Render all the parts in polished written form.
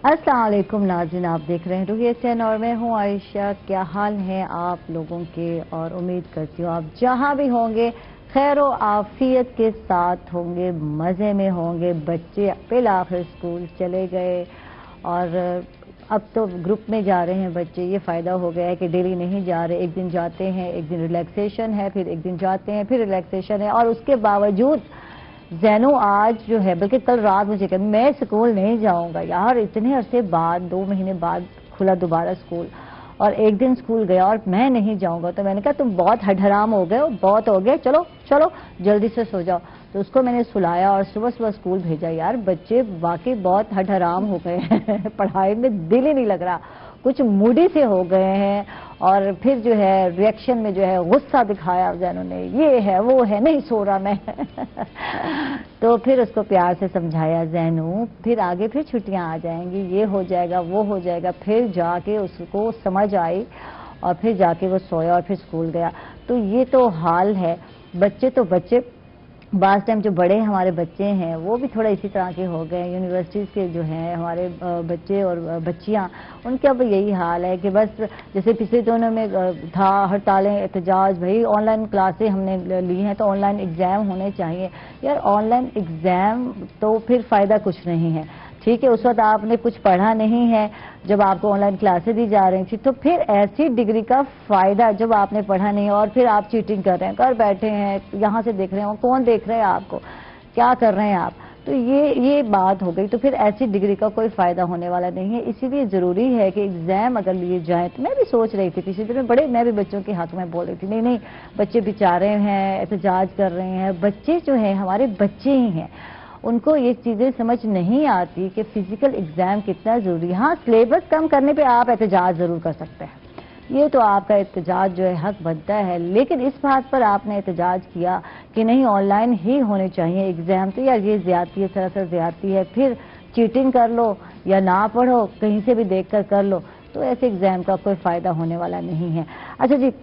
अस्सलाम वालेकुम नाज़रीन, आप देख रहे हैं रूहियत चैनल और मैं हूं आयशा। क्या हाल है आप लोगों के, और उम्मीद करती हूँ आप जहां भी होंगे खैर व आफियत के साथ होंगे, मज़े में होंगे। बच्चे बिल आखिर स्कूल चले गए और अब तो ग्रुप में जा रहे हैं बच्चे। ये फ़ायदा हो गया है कि डेली नहीं जा रहे, एक दिन जाते हैं, एक दिन रिलैक्सेशन है, फिर एक दिन जाते हैं, फिर रिलैक्सेशन है। और उसके बावजूद जैनो आज जो है, बल्कि कल रात मुझे कहा मैं स्कूल नहीं जाऊंगा यार, इतने अरसे बाद 2 महीने बाद खुला दोबारा स्कूल, और एक दिन स्कूल गया और मैं नहीं जाऊंगा। तो मैंने कहा तुम बहुत हडहराम हो गए हो, बहुत हो गए, चलो चलो जल्दी से सो जाओ। तो उसको मैंने सुलाया और सुबह सुबह स्कूल भेजा। यार बच्चे वाकई बहुत हडहराम हो गए हैं पढ़ाई में दिल ही नहीं लग रहा, कुछ मूडी से हो गए हैं। और फिर जो है रिएक्शन में जो है गुस्सा दिखाया जैनो ने, ये है वो है, नहीं सो रहा मैं तो फिर उसको प्यार से समझाया, जैनो फिर आगे फिर छुट्टियां आ जाएंगी, ये हो जाएगा वो हो जाएगा। फिर जाके उसको समझ आई और फिर जाके वो सोया और फिर स्कूल गया। तो ये तो हाल है। बच्चे तो बच्चे, बास टाइम जो बड़े हमारे बच्चे हैं वो भी थोड़ा इसी तरह के हो गए। यूनिवर्सिटीज़ के जो हैं हमारे बच्चे और बच्चियां, उनका अब यही हाल है कि बस जैसे पिछले दिनों में था हड़तालें, एहतजाज, भाई ऑनलाइन क्लासें हमने ली हैं तो ऑनलाइन एग्ज़ाम होने चाहिए। यार ऑनलाइन एग्ज़ाम तो फिर फ़ायदा कुछ नहीं है, ठीक है। उस वक्त आपने कुछ पढ़ा नहीं है जब आपको ऑनलाइन क्लासेस दी जा रही थी, तो फिर ऐसी डिग्री का फायदा जब आपने पढ़ा नहीं और फिर आप चीटिंग कर रहे हैं, घर बैठे हैं, यहाँ से देख रहे हैं, कौन देख रहे हैं आपको, क्या कर रहे हैं आप। तो ये बात हो गई। तो फिर ऐसी डिग्री का कोई फायदा होने वाला नहीं है। इसीलिए जरूरी है कि एग्जाम अगर लिए जाए, तो मैं भी सोच रही थी पिछले दिनों बड़े, मैं भी बच्चों के हाथ में बोल रही थी, नहीं नहीं बच्चे बेचारे हैं, एहतजाज कर रहे हैं। बच्चे जो हैं हमारे बच्चे ही हैं, उनको ये चीज़ें समझ नहीं आती कि फिजिकल एग्जाम कितना ज़रूरी है। हाँ, सिलेबस कम करने पे आप एहतजाज ज़रूर कर सकते हैं, ये तो आपका एहतजाज जो है हक बनता है। लेकिन इस बात पर आपने एहतजाज किया कि नहीं ऑनलाइन ही होने चाहिए एग्जाम, तो यार ये ज्यादती है, सरासर ज्यादती है। फिर चीटिंग कर लो या ना पढ़ो, कहीं से भी देख कर लो, तो ऐसे एग्जाम का कोई फ़ायदा होने वाला नहीं है। अच्छा जी,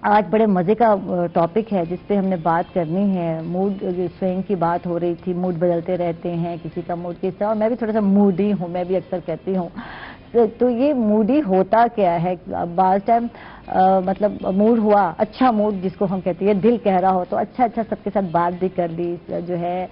आज बड़े मज़े का टॉपिक है जिस पे हमने बात करनी है। मूड स्विंग की बात हो रही थी, मूड बदलते रहते हैं, किसी का मूड किस तरह, और मैं भी थोड़ा सा मूडी हूँ, मैं भी अक्सर कहती हूँ। तो ये मूडी होता क्या है, बाज़ टाइम मतलब मूड हुआ, अच्छा मूड जिसको हम कहते हैं, दिल कह रहा हो तो अच्छा अच्छा सबके साथ बात भी कर ली, जो है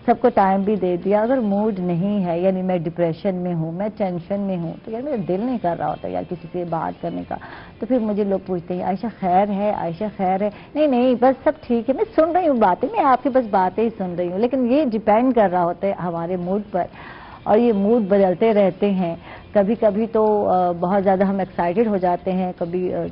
सबको टाइम भी दे दिया। अगर मूड नहीं है, यानी मैं डिप्रेशन में हूँ, मैं टेंशन में हूँ, तो यार मेरा दिल नहीं कर रहा होता यार किसी से बात करने का, तो फिर मुझे लोग पूछते हैं आयशा खैर है, आयशा खैर है। नहीं नहीं बस सब ठीक है, मैं सुन रही हूँ बातें, मैं आपकी बस बातें ही सुन रही हूँ। लेकिन ये डिपेंड कर रहा होता है हमारे मूड पर, और ये मूड बदलते रहते हैं। कभी कभी तो बहुत ज़्यादा हम एक्साइटेड हो जाते हैं,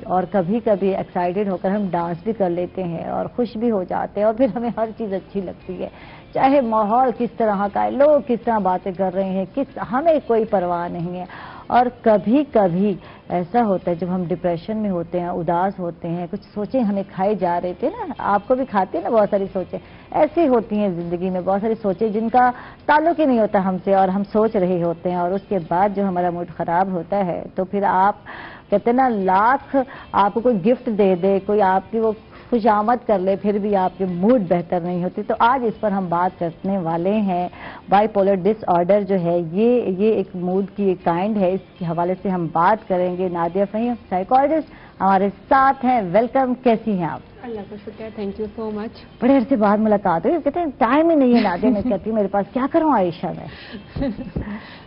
और कभी कभी एक्साइटेड होकर हम डांस भी कर लेते हैं और खुश भी हो जाते हैं, और फिर हमें हर चीज़ अच्छी लगती है, चाहे माहौल किस तरह का है, लोग किस तरह बातें कर रहे हैं, हमें कोई परवाह नहीं है। और कभी कभी ऐसा होता है जब हम डिप्रेशन में होते हैं, उदास होते हैं, कुछ सोचें हमें खाई जा रहे थे ना, आपको भी खाते हैं ना बहुत सारी सोचें, ऐसी होती हैं ज़िंदगी में बहुत सारी सोचें जिनका ताल्लुक ही नहीं होता हमसे, और हम सोच रहे होते हैं, और उसके बाद जो हमारा मूड ख़राब होता है तो फिर आप कहते हैं ना, लाख आपको कोई गिफ्ट दे दे, कोई आपकी वो खुशामद कर ले, फिर भी आपके मूड बेहतर नहीं होती। तो आज इस पर हम बात करने वाले हैं। बाइपोलर डिसऑर्डर जो है ये एक मूड की एक काइंड है, इसके हवाले से हम बात करेंगे। नादिया फ़हीम साइकोलॉजिस्ट हमारे साथ हैं, वेलकम। कैसी हैं आप? अल्लाह का शुक्र है, थैंक यू सो मच। बड़े अरसे बाद मुलाकात हुई, कहते हैं टाइम ही नहीं है नादिया, मैं कहती हूँ मेरे पास, क्या करूँ आयशा में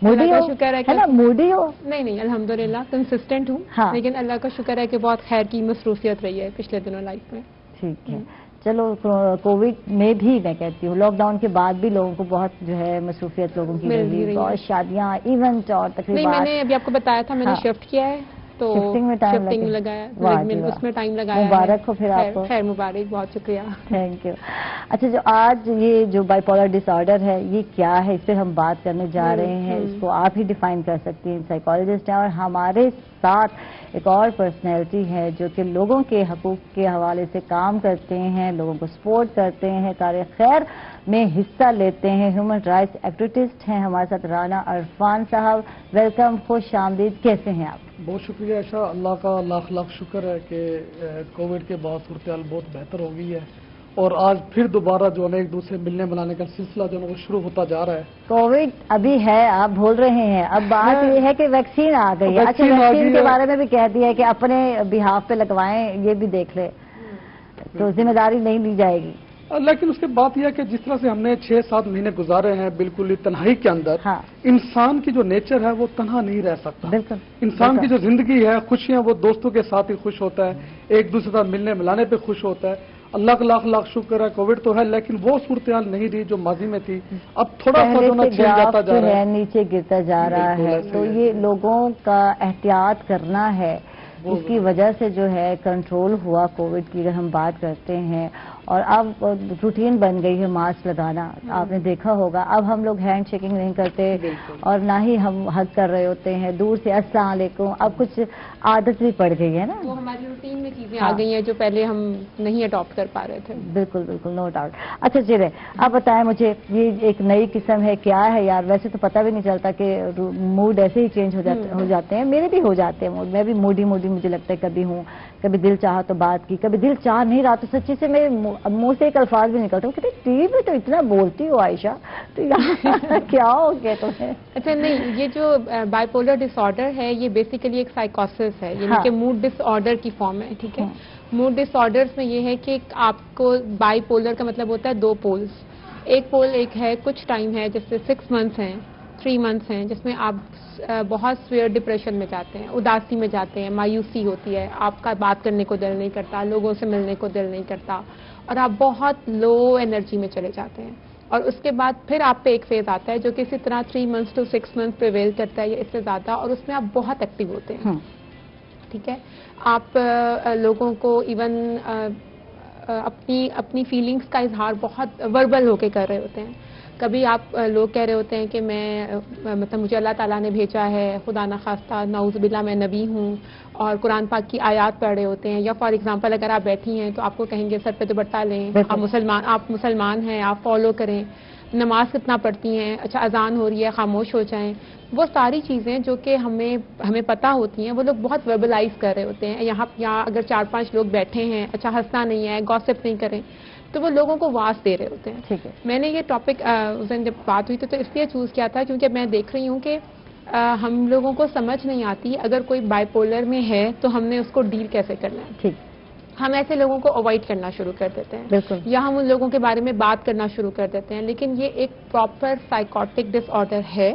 मूडी हो, शुक्र है ना मूडी हो? नहीं नहीं अल्हम्दुलिल्लाह कंसिस्टेंट हूँ। हाँ। लेकिन अल्लाह का शुक्र है कि बहुत खैर की मसरूफियत रही है पिछले दिनों लाइफ में। ठीक है, चलो कोविड में भी मैं कहती हूँ, लॉकडाउन के बाद भी लोगों को बहुत जो है मसरूफियत लोगों की रही, बहुत शादियाँ, इवेंट और तकरीबन। नहीं, मैंने अभी आपको बताया था, मैंने शिफ्ट किया है तो शिफ्टिंग में टाइम लगाया, उसमें टाइम लगाया। मुबारक हो फिर आपको। खैर मुबारक, बहुत शुक्रिया, थैंक यू। अच्छा, जो आज ये जो बाइपोलर डिसऑर्डर है ये क्या है, इस पर हम बात करने जा रहे हैं। इसको आप ही डिफाइन कर सकती हैं, साइकोलॉजिस्ट हैं। और हमारे साथ एक और पर्सनैलिटी है जो कि लोगों के हकूक़ के हवाले से काम करते हैं, लोगों को सपोर्ट करते हैं, कार्य खैर में हिस्सा लेते हैं, ह्यूमन राइट्स एक्टिविस्ट हैं हमारे साथ राना अरफान साहब। वेलकम, खुश आमदीद, कैसे हैं आप? बहुत शुक्रिया आयशा, अल्लाह का लाख लाख शुक्र है कि कोविड के बाद सूरत हाल बहुत बेहतर हो गई है, اور آج پھر دوبارہ جو ہے ایک دوسرے ملنے ملانے کا سلسلہ جو ہے وہ شروع ہوتا جا رہا ہے. کووڈ ابھی ہے، آپ بول رہے ہیں، اب بات یہ ہے کہ ویکسین آ گئی ہے. اچھا ویکسین کے بارے میں بھی کہہ دیا ہے کہ اپنے بہاف پہ لگوائیں، یہ بھی دیکھ لے تو ذمہ داری نہیں لی جائے گی. لیکن اس کے بات یہ ہے کہ جس طرح سے ہم نے 6-7 مہینے گزارے ہیں بالکل تنہائی کے اندر، انسان کی جو نیچر ہے وہ تنہا نہیں رہ سکتا. بالکل انسان کی جو زندگی ہے، خوشیاں، وہ دوستوں کے ساتھ ہی خوش ہوتا ہے، ایک دوسرے سے ملنے ملانے پہ خوش ہوتا ہے. اللہ کا لاکھ لاکھ شکر ہے کووڈ تو ہے، لیکن وہ صورتحال نہیں رہی جو ماضی میں تھی. اب تھوڑا سا جو جاتا جا رہا ہے، نیچے گرتا جا رہا ہے. تو یہ لوگوں کا احتیاط کرنا ہے، اس کی وجہ سے جو ہے کنٹرول ہوا کووڈ کی. اگر ہم بات کرتے ہیں اور اب روٹین بن گئی ہے ماسک لگانا، آپ نے دیکھا ہوگا. اب ہم لوگ ہینڈ شیکنگ نہیں کرتے اور نہ ہی ہم ہگ کر رہے ہوتے ہیں دور سے السلام علیکم. اب کچھ عادت بھی پڑ گئی ہے نا، وہ ہماری روٹین میں چیزیں آ گئی ہیں جو پہلے ہم نہیں اڈاپٹ کر پا رہے تھے. بالکل بالکل، نو ڈاؤٹ. اچھا چلے آپ بتائیں مجھے، یہ ایک نئی قسم ہے، کیا ہے یار؟ ویسے تو پتہ بھی نہیں چلتا کہ موڈ ایسے ہی چینج ہو جاتے ہیں. میرے بھی ہو جاتے ہیں موڈ، میں بھی موڈی مجھے لگتا ہے کبھی ہوں، کبھی دل چاہا تو بات کی، کبھی دل چاہ نہیں رہا تو سچی سے میرے منہ سے ایک الفاظ بھی نکلتا ہوں کہ ٹی وی میں تو اتنا بولتی ہو عائشہ، تو کیا ہو گیا تمہیں؟ اچھا نہیں، یہ جو بائی پولر ڈس آرڈر ہے یہ بیسیکلی ایک سائیکوسس ہے، یعنی کہ موڈ ڈس آرڈر کی فارم ہے. ٹھیک ہے، موڈ ڈس آرڈرز میں یہ ہے کہ آپ کو بائی پولر کا مطلب ہوتا ہے 2 پولز. ایک پول ایک ہے کچھ ٹائم ہے جس سے 6 منتھس ہیں، 3 منتھس ہیں، جس میں آپ بہت سویئر ڈپریشن میں جاتے ہیں، اداسی میں جاتے ہیں، مایوسی ہوتی ہے، آپ کا بات کرنے کو دل نہیں کرتا، لوگوں سے ملنے کو دل نہیں کرتا، اور آپ بہت لو انرجی میں چلے جاتے ہیں. اور اس کے بعد پھر آپ پہ ایک فیز آتا ہے جو کہ اسی طرح 3 منتھس to 6 منتھس پریویل کرتا ہے یا اس سے زیادہ، اور اس میں آپ بہت ایکٹیو ہوتے ہیں. ٹھیک ہے، آپ لوگوں کو ایون اپنی فیلنگز کا اظہار بہت وربل ہو کے کر رہے ہوتے ہیں. کبھی آپ لوگ کہہ رہے ہوتے ہیں کہ میں مطلب مجھے اللہ تعالیٰ نے بھیجا ہے، خدا نخواستہ نعوذ باللہ میں نبی ہوں، اور قرآن پاک کی آیات پڑھ رہے ہوتے ہیں. یا فار ایگزامپل اگر آپ بیٹھی ہیں تو آپ کو کہیں گے سر پہ دوپٹہ لیں، آپ مسلمان ہیں، آپ فالو کریں، نماز کتنا پڑھتی ہیں، اچھا اذان ہو رہی ہے خاموش ہو جائیں. وہ ساری چیزیں جو کہ ہمیں پتہ ہوتی ہیں وہ لوگ بہت وربلائز کر رہے ہوتے ہیں. یہاں اگر 4-5 لوگ بیٹھے ہیں، اچھا ہنسنا نہیں ہے، گاسپ نہیں کریں، تو وہ لوگوں کو واس دے رہے ہوتے ہیں. میں نے یہ ٹاپک جب بات ہوئی تو اس لیے چوز کیا تھا کیونکہ میں دیکھ رہی ہوں کہ ہم لوگوں کو سمجھ نہیں آتی اگر کوئی بائی پولر میں ہے تو ہم نے اس کو ڈیل کیسے کرنا ہے. ہم ایسے لوگوں کو اوائڈ کرنا شروع کر دیتے ہیں یا ہم ان لوگوں کے بارے میں بات کرنا شروع کر دیتے ہیں. لیکن یہ ایک پراپر سائیکوٹک ڈس آرڈر ہے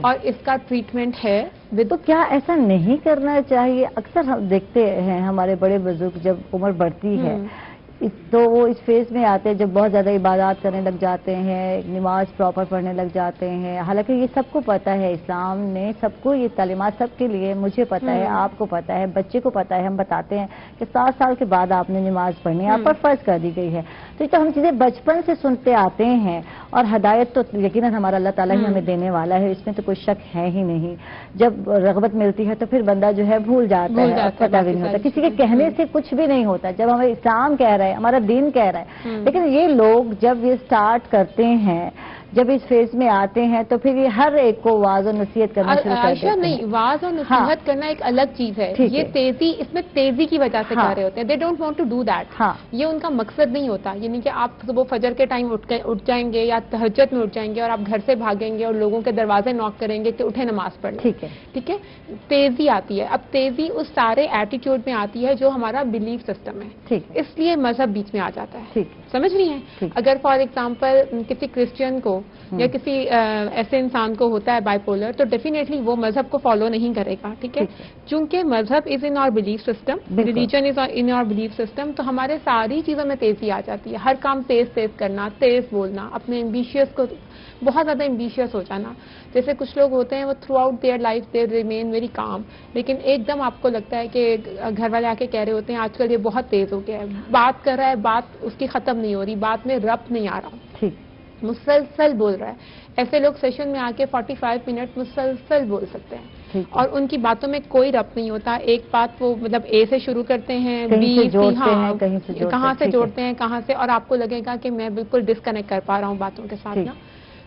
اور اس کا ٹریٹمنٹ ہے. تو کیا ایسا نہیں کرنا چاہیے؟ اکثر ہم دیکھتے ہیں ہمارے بڑے بزرگ جب عمر بڑھتی ہے تو وہ اس فیز میں آتے ہیں جب بہت زیادہ عبادات کرنے لگ جاتے ہیں، نماز پراپر پڑھنے لگ جاتے ہیں. حالانکہ یہ سب کو پتہ ہے، اسلام نے سب کو یہ تعلیمات سب کے لیے، مجھے پتہ ہے، آپ کو پتہ ہے، بچے کو پتہ ہے. ہم بتاتے ہیں کہ 7 سال کے بعد آپ نے نماز پڑھنی آپ پر فرض کر دی گئی ہے. تو یہ تو ہم چیزیں بچپن سے سنتے آتے ہیں، اور ہدایت تو یقیناً ہمارا اللہ تعالیٰ ہی ہمیں دینے والا ہے، اس میں تو کوئی شک ہے ہی نہیں. جب رغبت ملتی ہے تو پھر بندہ جو ہے بھول جاتا ہے، پتہ بھی نہیں ہوتا، کسی کے کہنے سے کچھ بھی نہیں ہوتا. جب ہمیں اسلام کہہ رہا ہے، ہمارا دین کہہ رہا ہے. لیکن یہ لوگ جب یہ سٹارٹ کرتے ہیں، جب اس فیز میں آتے ہیں تو پھر یہ ہر ایک کو واعظ و نصیحت کرنا شروع کر دیتے ہیں. نہیں، واعظ اور نصیحت کرنا ایک الگ چیز ہے. یہ تیزی، اس میں تیزی کی وجہ سے کر رہے ہوتے ہیں. They don't want to do that. یہ ان کا مقصد نہیں ہوتا. یعنی کہ آپ صبح فجر کے ٹائم اٹھ جائیں گے یا تہجد میں اٹھ جائیں گے اور آپ گھر سے بھاگیں گے اور لوگوں کے دروازے ناک کریں گے کہ اٹھے نماز پڑھ لیں. ٹھیک ہے، تیزی آتی ہے. اب تیزی اس سارے ایٹیٹیوڈ میں آتی ہے جو ہمارا بلیف سسٹم ہے. اس لیے مذہب بیچ میں آ جاتا ہے. سمجھ رہی ہیں؟ اگر فار ایگزامپل کسی کرسچین کو یا کسی ایسے انسان کو ہوتا ہے بائی پولر تو ڈیفینیٹلی وہ مذہب کو فالو نہیں کرے گا. ٹھیک ہے، چونکہ مذہب is an our belief system, religion is an our belief system. تو ہمارے ساری چیزوں میں تیزی آ جاتی ہے. ہر کام تیز کرنا، تیز بولنا، اپنے ایمبیشیس کو بہت زیادہ ایمبیشیس ہو جانا. جیسے کچھ لوگ ہوتے ہیں وہ through out there life they remain very calm, لیکن ایک دم آپ کو لگتا ہے کہ گھر والے آ کے کہہ رہے ہوتے ہیں آج کل یہ بہت تیز ہو گیا ہے، بات کر رہا ہے، بات اس کی ختم نہیں ہو رہی، بات میں ربط نہیں آ رہا، مسلسل بول رہا ہے. ایسے لوگ سیشن میں آ کے 45 منٹ مسلسل بول سکتے ہیں اور ان کی باتوں میں کوئی ربط نہیں ہوتا. ایک بات وہ مطلب اے سے شروع کرتے ہیں، بی کہاں سے جوڑتے ہیں کہاں سے، اور آپ کو لگے گا کہ میں بالکل ڈسکنیکٹ کر پا رہا ہوں باتوں کے ساتھ نا.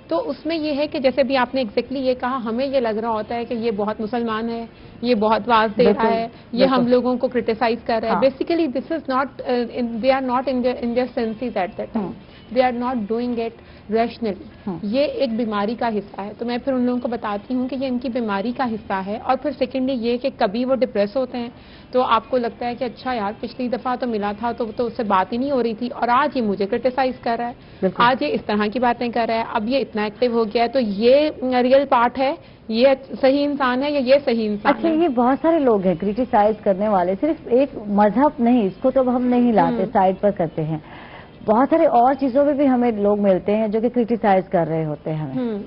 تو اس میں یہ ہے کہ جیسے بھی آپ نے ایگزیکٹلی یہ کہا، ہمیں یہ لگ رہا ہوتا ہے کہ یہ بہت مسلمان ہے، یہ بہت واز دے رہا ہے, یہ ہم لوگوں کو کرٹیسائز کر رہا ہے. Basically this is not, they are not in their senses at that time, they are not doing it rationally. یہ ایک بیماری کا حصہ ہے. تو میں پھر ان لوگوں کو بتاتی ہوں کہ یہ ان کی بیماری کا حصہ ہے. اور پھر سیکنڈلی یہ کہ کبھی وہ ڈپریس ہوتے ہیں تو آپ کو لگتا ہے کہ اچھا یار پچھلی دفعہ تو ملا تھا تو اس سے بات ہی نہیں ہو رہی تھی, اور آج یہ مجھے کرٹیسائز کر رہا ہے, آج یہ اس طرح کی باتیں کر رہا ہے, اب یہ اتنا ایکٹیو ہو گیا ہے. تو یہ ریئل پارٹ ہے, یہ صحیح انسان ہے یا یہ صحیح انسان ہے. اچھا, یہ بہت سارے لوگ ہیں کرٹیسائز کرنے والے, صرف ایک مذہب نہیں, اس کو تو ہم نہیں لاتے, سائڈ پر کرتے ہیں. بہت سارے اور چیزوں میں بھی ہمیں لوگ ملتے ہیں جو کہ کرٹیسائز کر رہے ہوتے ہیں ہمیں.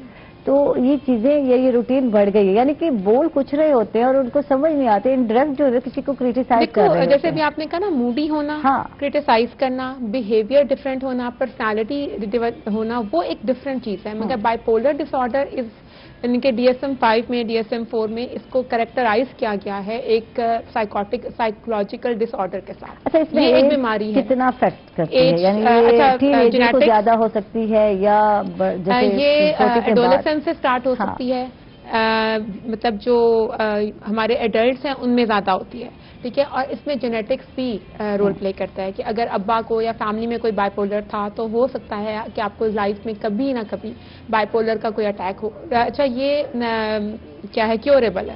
تو یہ چیزیں, یہ روٹین بڑھ گئی ہے, یعنی کہ بول کچھ رہے ہوتے ہیں اور ان کو سمجھ نہیں آتے, انڈائریکٹ جو ہے کسی کو کرٹیسائز کر رہے ہیں. جیسے بھی آپ نے کہا نا, موڈی ہونا, کرٹیسائز کرنا, بیہیویئر ڈفرینٹ ہونا, پرسنالٹی ہونا, وہ ایک ڈفرینٹ چیز ہے. مگر bipolar disorder is, یعنی کہ DSM-5 میں, DSM-4 میں اس کو کریکٹرائز کیا گیا ہے ایک سائیکولوجیکل ڈس آرڈر کے ساتھ. اچھا, اس میں یہ ایک بیماری ہے. کتنا افیکٹ کرتی ہے, یعنی ٹین ایجر کو زیادہ ہو سکتی ہے یا یہ ایڈولسنس سے سٹارٹ ہو سکتی ہے, مطلب جو ہمارے ایڈلٹس ہیں ان میں زیادہ ہوتی ہے, ٹھیک ہے. اور اس میں جینیٹکس بھی رول پلے کرتا ہے کہ اگر ابا کو یا فیملی میں کوئی بائی پولر تھا تو ہو سکتا ہے کہ آپ کو لائف میں کبھی نہ کبھی بائی پولر کا کوئی اٹیک ہو. اچھا, یہ کیا ہے, کیوریبل ہے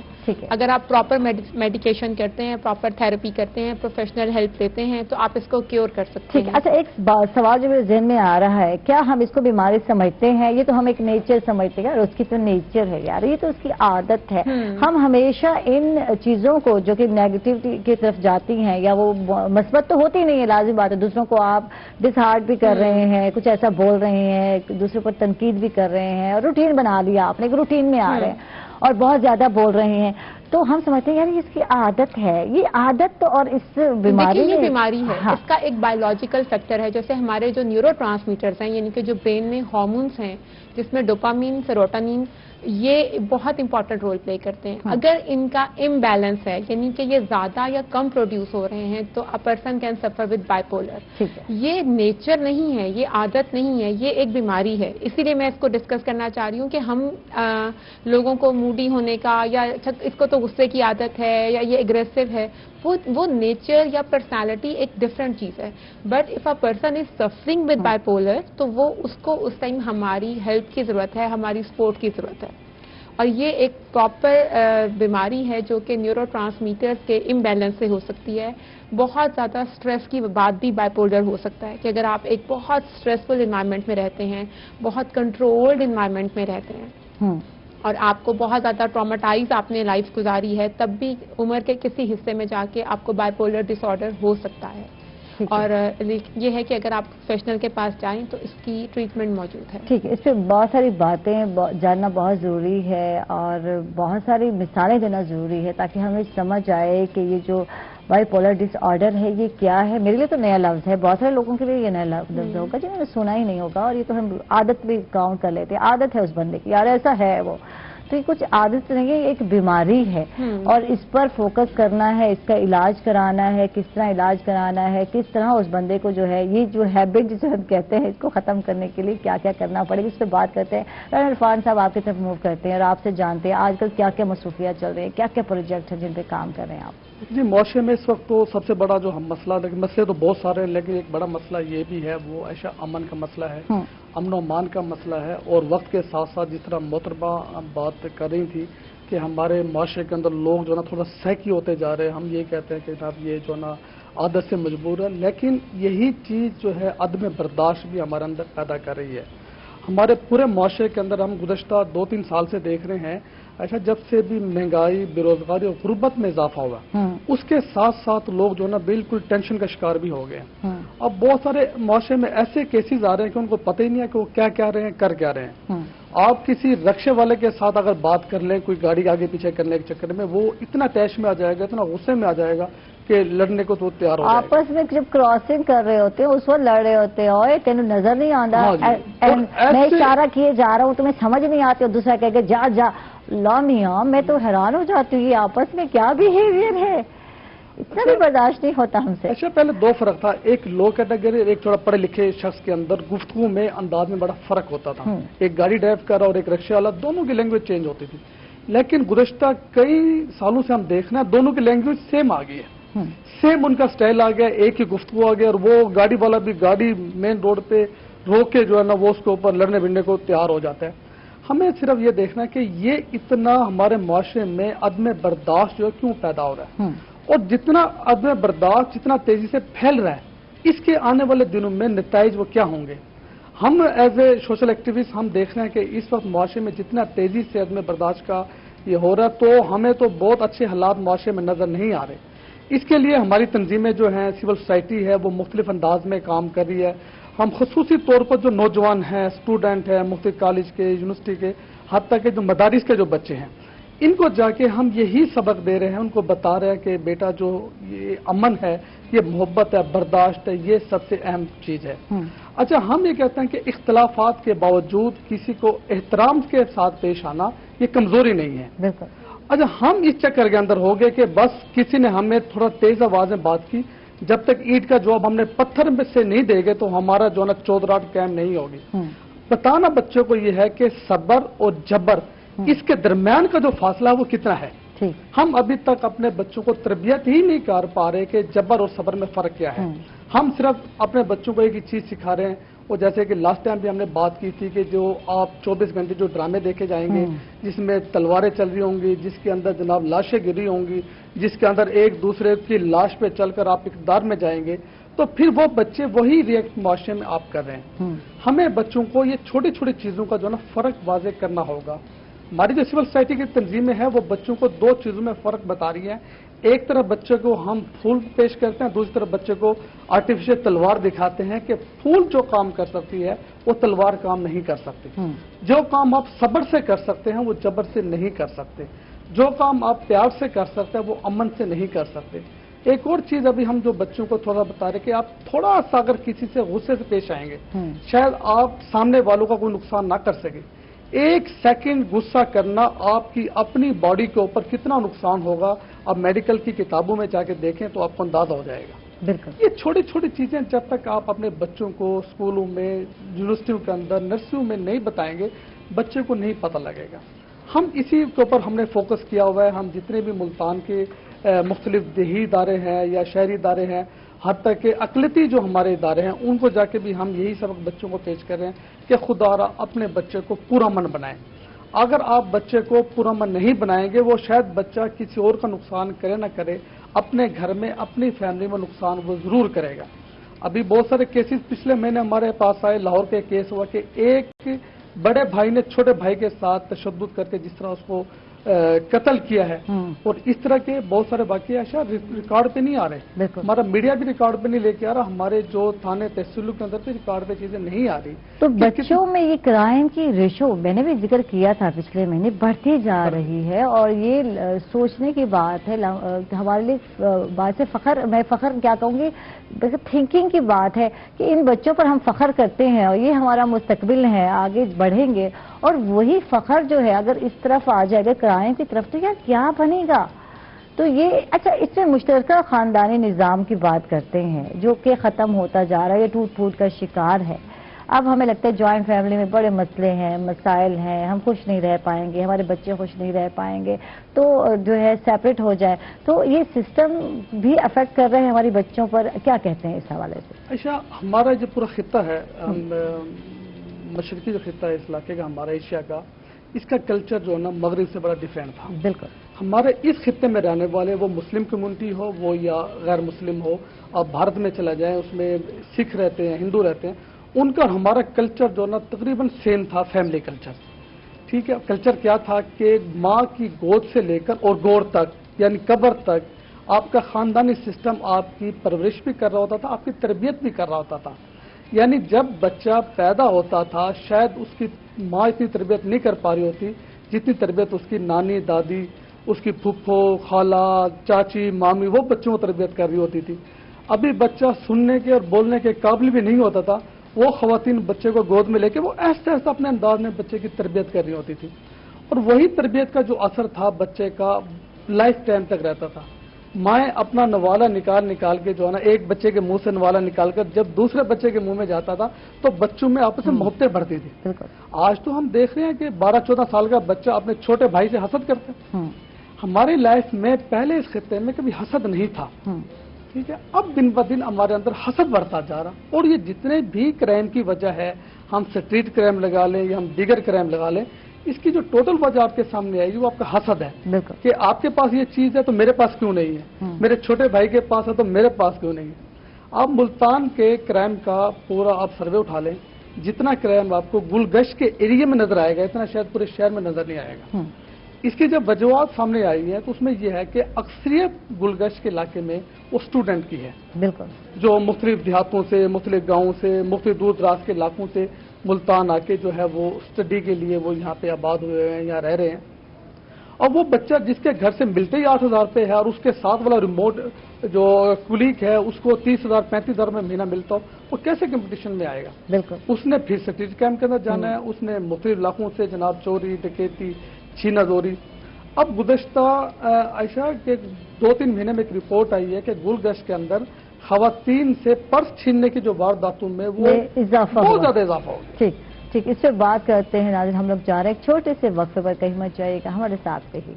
اگر آپ پراپر میڈیکیشن کرتے ہیں, پراپر تھراپی کرتے ہیں, پروفیشنل ہیلپ لیتے ہیں تو آپ اس کو کیور کر سکتے ہیں. اچھا, ایک سوال جو میرے ذہن میں آ رہا ہے, کیا ہم اس کو بیماری سمجھتے ہیں؟ یہ تو ہم ایک نیچر سمجھتے ہیں, اس کی تو نیچر ہے یار, یہ تو اس کی عادت ہے. ہم ہمیشہ ان چیزوں کو جو کہ نیگیٹیوٹی کی طرف جاتی ہیں یا وہ مثبت تو ہوتی نہیں ہے, لازم بات ہے, دوسروں کو آپ ڈس ہارٹ بھی کر رہے ہیں, کچھ ایسا بول رہے ہیں, دوسروں پر تنقید بھی کر رہے ہیں, اور روٹین بنا لیا آپ نے, ایک روٹین میں آ رہے ہیں اور بہت زیادہ بول رہے ہیں, تو ہم سمجھتے ہیں یعنی اس کی عادت ہے. یہ عادت اور اس بیماری یہ بیماری ہے, اس کا ایک بایولوجیکل فیکٹر ہے. جیسے ہمارے جو نیورو ٹرانسمیٹرز ہیں, یعنی کہ جو برین میں ہارمونز ہیں جس میں ڈوپامین, سیروٹونین, یہ بہت امپورٹنٹ رول پلے کرتے ہیں. اگر ان کا امبیلنس ہے, یعنی کہ یہ زیادہ یا کم پروڈیوس ہو رہے ہیں, تو ا پرسن کین سفر ود بائی پولر. یہ نیچر نہیں ہے, یہ عادت نہیں ہے, یہ ایک بیماری ہے. اسی لیے میں اس کو ڈسکس کرنا چاہ رہی ہوں کہ ہم لوگوں کو موڈی ہونے کا, یا اس کو تو غصے کی عادت ہے یا یہ اگریسو ہے, وہ نیچر یا پرسنالٹی ایک ڈفرینٹ چیز ہے. But if a person is suffering with by polar تو وہ اس کو اس ٹائم ہماری ہیلپ کی ضرورت ہے, ہماری سپورٹ کی ضرورت ہے. اور یہ ایک پراپر بیماری ہے جو کہ نیورو ٹرانسمیٹرز کے امبیلنس سے ہو سکتی ہے. بہت زیادہ سٹریس کی بعد بھی بائی پولر ہو سکتا ہے, کہ اگر آپ ایک بہت سٹریسفل انوائرمنٹ میں رہتے ہیں, بہت کنٹرولڈ انوائرمنٹ میں رہتے ہیں, اور آپ کو بہت زیادہ ٹراماٹائز آپ نے لائف گزاری ہے, تب بھی عمر کے کسی حصے میں جا کے آپ کو بائی پولر ڈس آرڈر ہو سکتا ہے. اور یہ ہے کہ اگر آپ پروفیشنل کے پاس جائیں تو اس کی ٹریٹمنٹ موجود ہے. ٹھیک ہے, اس پہ بہت ساری باتیں جاننا بہت ضروری ہے اور بہت ساری مثالیں دینا ضروری ہے تاکہ ہمیں سمجھ آئے کہ یہ جو بائی پولر ڈس آرڈر ہے یہ کیا ہے. میرے لیے تو نیا لفظ ہے, بہت سارے لوگوں کے لیے یہ نیا لفظ ہوگا جنہوں نے سنا ہی نہیں ہوگا, اور یہ تو ہم عادت بھی کاؤنٹ کر لیتے ہیں, عادت ہے اس بندے کی, یار ایسا ہے وہ. تو یہ کچھ عادت نہیں ہے, ایک بیماری ہے, اور اس پر فوکس کرنا ہے, اس کا علاج کرانا ہے, کس طرح علاج کرانا ہے, کس طرح اس بندے کو جو ہے یہ جو ہیبٹ جسے ہم کہتے ہیں اس کو ختم کرنے کے لیے کیا کیا کرنا پڑے گا, اس پہ بات کرتے ہیں. رانا عرفان صاحب آپ کی طرف موو کرتے ہیں اور آپ سے جانتے ہیں آج کل کیا کیا مصروفیات چل رہے ہیں, کیا کیا پروجیکٹ ہیں جن پہ کام کر رہے ہیں آپ. جی, معاشرے میں اس وقت تو سب سے بڑا جو ہم مسئلہ, لیکن مسئلے تو بہت سارے ہیں, لیکن ایک بڑا مسئلہ یہ بھی ہے, وہ عائشہ امن کا مسئلہ ہے, امن و امان کا مسئلہ ہے. اور وقت کے ساتھ ساتھ جس طرح محترمہ بات کر رہی تھی کہ ہمارے معاشرے کے اندر لوگ جو ہے نا تھوڑا سیکی ہوتے جا رہے ہیں. ہم یہ کہتے ہیں کہ جناب یہ جو ہے نا عادت سے مجبور ہے, لیکن یہی چیز جو ہے عدم برداشت بھی ہمارے اندر پیدا کر رہی ہے. ہمارے پورے معاشرے کے اندر ہم گزشتہ 2-3 سال سے دیکھ رہے ہیں, اچھا جب سے بھی مہنگائی, بے روزگاری اور غربت میں اضافہ ہوا, اس کے ساتھ ساتھ لوگ جو ہے نا بالکل ٹینشن کا شکار بھی ہو گئے ہیں. اب بہت سارے معاشرے میں ایسے کیسز آ رہے ہیں کہ ان کو پتہ ہی نہیں ہے کہ وہ کیا کہہ رہے ہیں, کر کیا رہے ہیں. آپ کسی رکشے والے کے ساتھ اگر بات کر لیں, کوئی گاڑی آگے پیچھے کرنے کے چکر میں, وہ اتنا ٹیش میں آ جائے گا, اتنا غصے میں آ جائے گا کہ لڑنے کو تو تیار ہو جائے گا. آپس میں جب کراسنگ کر رہے ہوتے ہیں اس وقت لڑ رہے ہوتے ہیں, اوے تینوں نظر نہیں آتا, میں اشارہ کیے جا رہا ہوں تمہیں سمجھ نہیں آتی, اور دوسرا کہے کہ جا جا. لا میاں, میں تو حیران ہو جاتی ہوں یہ آپس میں کیا بیہیویئر ہے, اتنا بھی برداشت نہیں ہوتا ہم سے. اچھا, پہلے 2 فرق تھا, ایک لو کیٹیگری, ایک تھوڑا پڑھے لکھے شخص کے اندر گفتگو میں انداز میں بڑا فرق ہوتا تھا. ایک گاڑی ڈرائیو کر رہا اور ایک رکشے والا, دونوں کی لینگویج چینج ہوتی تھی. लेकिन गुज़श्ता कई सालों से हम देख रहे हैं दोनों की लैंग्वेज सेम आ गई है, सेम उनका स्टाइल आ गया, एक ही गुफ्तगू आ गया, और वो गाड़ी वाला भी गाड़ी मेन रोड पे रोक के जो है ना वो उसके ऊपर लड़ने भिड़ने को तैयार हो जाता है। हमें सिर्फ ये देखना है कि ये इतना हमारे मुआशरे में अदम बर्दाश्त जो है क्यों पैदा हो रहा है, और जितना अदम बर्दाश्त जितना तेजी से फैल रहा है, इसके आने वाले दिनों में नताइज वो क्या होंगे। हम एज ए सोशल एक्टिविस्ट हम देख रहे हैं कि इस वक्त मुआशरे में जितना तेजी से अदम बर्दाश्त का ये हो रहा है, तो हमें तो बहुत अच्छे हालात मुआशरे में नजर नहीं आ रहे। इसके लिए हमारी तंजीमें जो हैं, सिविल सोसाइटी है, वो मुख्तलिफ अंदाज में काम कर रही है। हम खसूसी तौर पर जो नौजवान हैं, स्टूडेंट हैं, मुख्तलिफ कॉलेज के, यूनिवर्सिटी के, हत्ता के जो मदारिस के जो बच्चे हैं, इनको जाके हम यही सबक दे रहे हैं, उनको बता रहे हैं कि बेटा जो ये अमन है, ये मोहब्बत है, बर्दाश्त है, ये सबसे अहम चीज है। अच्छा, हम ये कहते हैं कि इख्तलाफात के बावजूद किसी को एहतराम के साथ पेश आना ये कमजोरी नहीं है। अच्छा, हम इस चक्कर के अंदर हो गए कि बस किसी ने हमें थोड़ा तेज आवाज में बात की, जब तक ईंट का जवाब हमने पत्थर में से नहीं देंगे तो हमारा जो है ना चौधराट कायम नहीं होगी। बताना बच्चों को ये है कि सब्र और जबर, इसके दरमियान का जो फासला है वो कितना है। हम अभी तक अपने बच्चों को तरबियत ही नहीं कर पा रहे कि जबर और सब्र में फर्क क्या है। हम सिर्फ अपने बच्चों को एक ही चीज सिखा रहे हैं, वो जैसे कि लास्ट टाइम भी हमने बात की थी कि जो आप 24 घंटे जो ड्रामे देखे जाएंगे, जिसमें तलवारें चल रही होंगी, जिसके अंदर जनाब लाशें गिरी होंगी, जिसके अंदर एक दूसरे की लाश पे चलकर आप इक़्तिदार में जाएंगे, तो फिर वो बच्चे वही रिएक्ट मुआशरे में आप कर रहे हैं। हमें बच्चों को ये छोटी छोटी चीजों का जो ना फर्क वाज़े करना होगा। हमारी जो सिविल सोसाइटी की तंजीमें हैं वो बच्चों को दो चीजों में फर्क बता रही है। एक तरफ बच्चे को हम फूल पेश करते हैं, दूसरी तरफ बच्चे को आर्टिफिशियल तलवार दिखाते हैं कि फूल जो काम कर सकती है वो तलवार काम नहीं कर सकती। जो काम आप सब्र से कर सकते हैं वो जबर से नहीं कर सकते। जो काम आप प्यार से कर सकते हैं वो अमन से नहीं कर सकते। एक और चीज अभी हम जो बच्चों को थोड़ा बता रहे कि आप थोड़ा सा अगर किसी से गुस्से से पेश आएंगे, शायद आप सामने वालों का कोई नुकसान ना कर सके। एक सेकंड गुस्सा करना आपकी अपनी बॉडी के ऊपर कितना नुकसान होगा, आप मेडिकल की किताबों में जाके देखें तो आपको अंदाजा हो जाएगा। बिल्कुल, ये छोटी छोटी चीजें जब तक आप अपने बच्चों को स्कूलों में, यूनिवर्सिटियों के अंदर, नर्सरियों में नहीं बताएंगे, बच्चे को नहीं पता लगेगा। हम इसी के ऊपर हमने फोकस किया हुआ है। हम जितने भी मुल्तान के मुख्तलिफ देही इदारे हैं या शहरी इदारे हैं, हद तक के अकलियती जो हमारे इदारे हैं, उनको जाके भी हम यही सबक बच्चों को पेश कर रहे हैं कि खुदारा अपने बच्चे को पुरअमन बनाएं। अगर आप बच्चे को पुरअमन नहीं बनाएंगे, वो शायद बच्चा किसी और का नुकसान करे ना करे, अपने घर में, अपनी फैमिली में नुकसान वो जरूर करेगा। अभी बहुत सारे केसेस पिछले महीने हमारे पास आए। लाहौर के केस हुआ कि एक बड़े भाई ने छोटे भाई के साथ तशद्दुद करके जिस तरह उसको कत्ल किया है, और इस तरह के बहुत सारे वाकये शायद रिकॉर्ड पे नहीं आ रहे। हमारा मीडिया भी रिकॉर्ड पे नहीं लेके आ रहा, हमारे जो थाने तहसीलों के अंदर भी रिकॉर्ड पे चीजें नहीं आ रही। तो बच्चों में ये क्राइम की रेशो, मैंने भी जिक्र किया था पिछले महीने, बढ़ती जा रही है, और ये सोचने की बात है हमारे लिए। बात से फखर, मैं फखर क्या कहूँगी, थिंकिंग की बात है कि इन बच्चों पर हम फखर करते हैं और ये हमारा मुस्तकबिल है, आगे बढ़ेंगे। और वही फखर जो है अगर इस तरफ आ जाएगा क्राइम की तरफ, तो यार क्या बनेगा। तो ये अच्छा, इसमें मुश्तरका खानदानी निज़ाम की बात करते हैं जो कि ख़त्म होता जा रहा है, ये टूट फूट का शिकार है। अब हमें लगता है जॉइंट फैमिली में बड़े मसले हैं, मसाइल हैं, हम खुश नहीं रह पाएंगे, हमारे बच्चे खुश नहीं रह पाएंगे, तो जो है सेपरेट हो जाए। तो ये सिस्टम भी अफेक्ट कर रहे हैं हमारी बच्चों पर, क्या कहते हैं इस हवाले से? अच्छा, हमारा जो पूरा खित्ता है, मशरकी जो खित्ता है इस इलाके का, हमारा एशिया का, इसका कल्चर जो है ना मगरिब से बड़ा डिफरेंट था। बिल्कुल, हमारे इस खित्ते में रहने वाले, वो मुस्लिम कम्युनिटी हो वो या गैर मुस्लिम हो, आप भारत में चला जाएं, उसमें सिख रहते हैं, हिंदू रहते हैं, उनका हमारा कल्चर जो ना तकरीबन सेम था, फैमिली कल्चर। ठीक है, कल्चर क्या था कि माँ की गोद से लेकर और गोर तक, यानी कब्र तक, आपका खानदानी सिस्टम आपकी परवरिश भी कर रहा होता था, आपकी तरबियत भी कर रहा होता था। यानी जब बच्चा पैदा होता था, शायद उसकी माँ इतनी तरबियत नहीं कर पा रही होती जितनी तरबियत उसकी नानी, दादी, उसकी फुफ्फो, खाला, चाची, मामी, वो बच्चों को तरबियत कर रही होती थी। अभी बच्चा सुनने के और बोलने के काबिल भी नहीं होता था, वो खवातीन बच्चे को गोद में लेके वो ऐसा ऐसा अपने अंदाज में बच्चे की तरबियत कर रही होती थी, और वही तरबियत का जो असर था बच्चे का लाइफ टाइम तक रहता था। مائیں اپنا نوالا نکال کے جو ہے نا ایک بچے کے منہ سے نوالا نکال کر جب دوسرے بچے کے منہ میں جاتا تھا تو بچوں میں آپس میں محبتیں بڑھتی تھی. آج تو ہم دیکھ رہے ہیں کہ 12-14 سال کا بچہ اپنے چھوٹے بھائی سے حسد کرتا ہے. ہماری لائف میں پہلے اس خطے میں کبھی حسد نہیں تھا. ٹھیک ہے, اب دن بہ دن ہمارے اندر حسد بڑھتا جا رہا, اور یہ جتنے بھی کرائم کی وجہ ہے, ہم اسٹریٹ کرائم لگا لیں یا ہم دیگر کرائم لگا لیں, اس کی جو ٹوٹل وجہ آپ کے سامنے آئے گی وہ آپ کا حسد ہے کہ آپ کے پاس یہ چیز ہے تو میرے پاس کیوں نہیں ہے, میرے چھوٹے بھائی کے پاس ہے تو میرے پاس کیوں نہیں ہے. آپ ملتان کے کرائم کا پورا آپ سروے اٹھا لیں, جتنا کرائم آپ کو گلگشت کے ایریے میں نظر آئے گا اتنا شاید پورے شہر میں نظر نہیں آئے گا. اس کی جب وجوہات سامنے آئی ہیں تو اس میں یہ ہے کہ اکثریت گلگشت کے علاقے میں وہ اسٹوڈنٹ کی ہے, بالکل, جو مختلف دیہاتوں سے, مختلف گاؤں سے, مختلف دور دراز کے علاقوں سے ملتان آ کے جو ہے وہ اسٹڈی کے لیے وہ یہاں پہ آباد ہوئے ہیں, یہاں رہ رہے ہیں. اور وہ بچہ جس کے گھر سے ملتے ہی 8,000 روپے ہے اور اس کے ساتھ والا ریموٹ جو کولیگ ہے اس کو 30,000 35,000 میں مہینہ ملتا ہو, وہ کیسے کمپٹیشن میں آئے گا؟ بالکل, اس نے پھر اسٹریٹ کیمپ کے اندر جانا ہے, اس نے مختلف علاقوں سے جناب چوری, ڈکیتی, چھینا زوری. اب گزشتہ عائشہ کے 2-3 مہینے میں ایک رپورٹ آئی ہے کہ گلگشت کے اندر خواتین سے پرس چھیننے کی جو وارداتوں میں وہ بہت زیادہ اضافہ ہو گیا. ٹھیک, اس سے بات کرتے ہیں. ناظرین, ہم لوگ جا رہے ہیں ایک چھوٹے سے وقفے پر, کہیں مت جائیے گا, ہمارے ساتھ رہیے.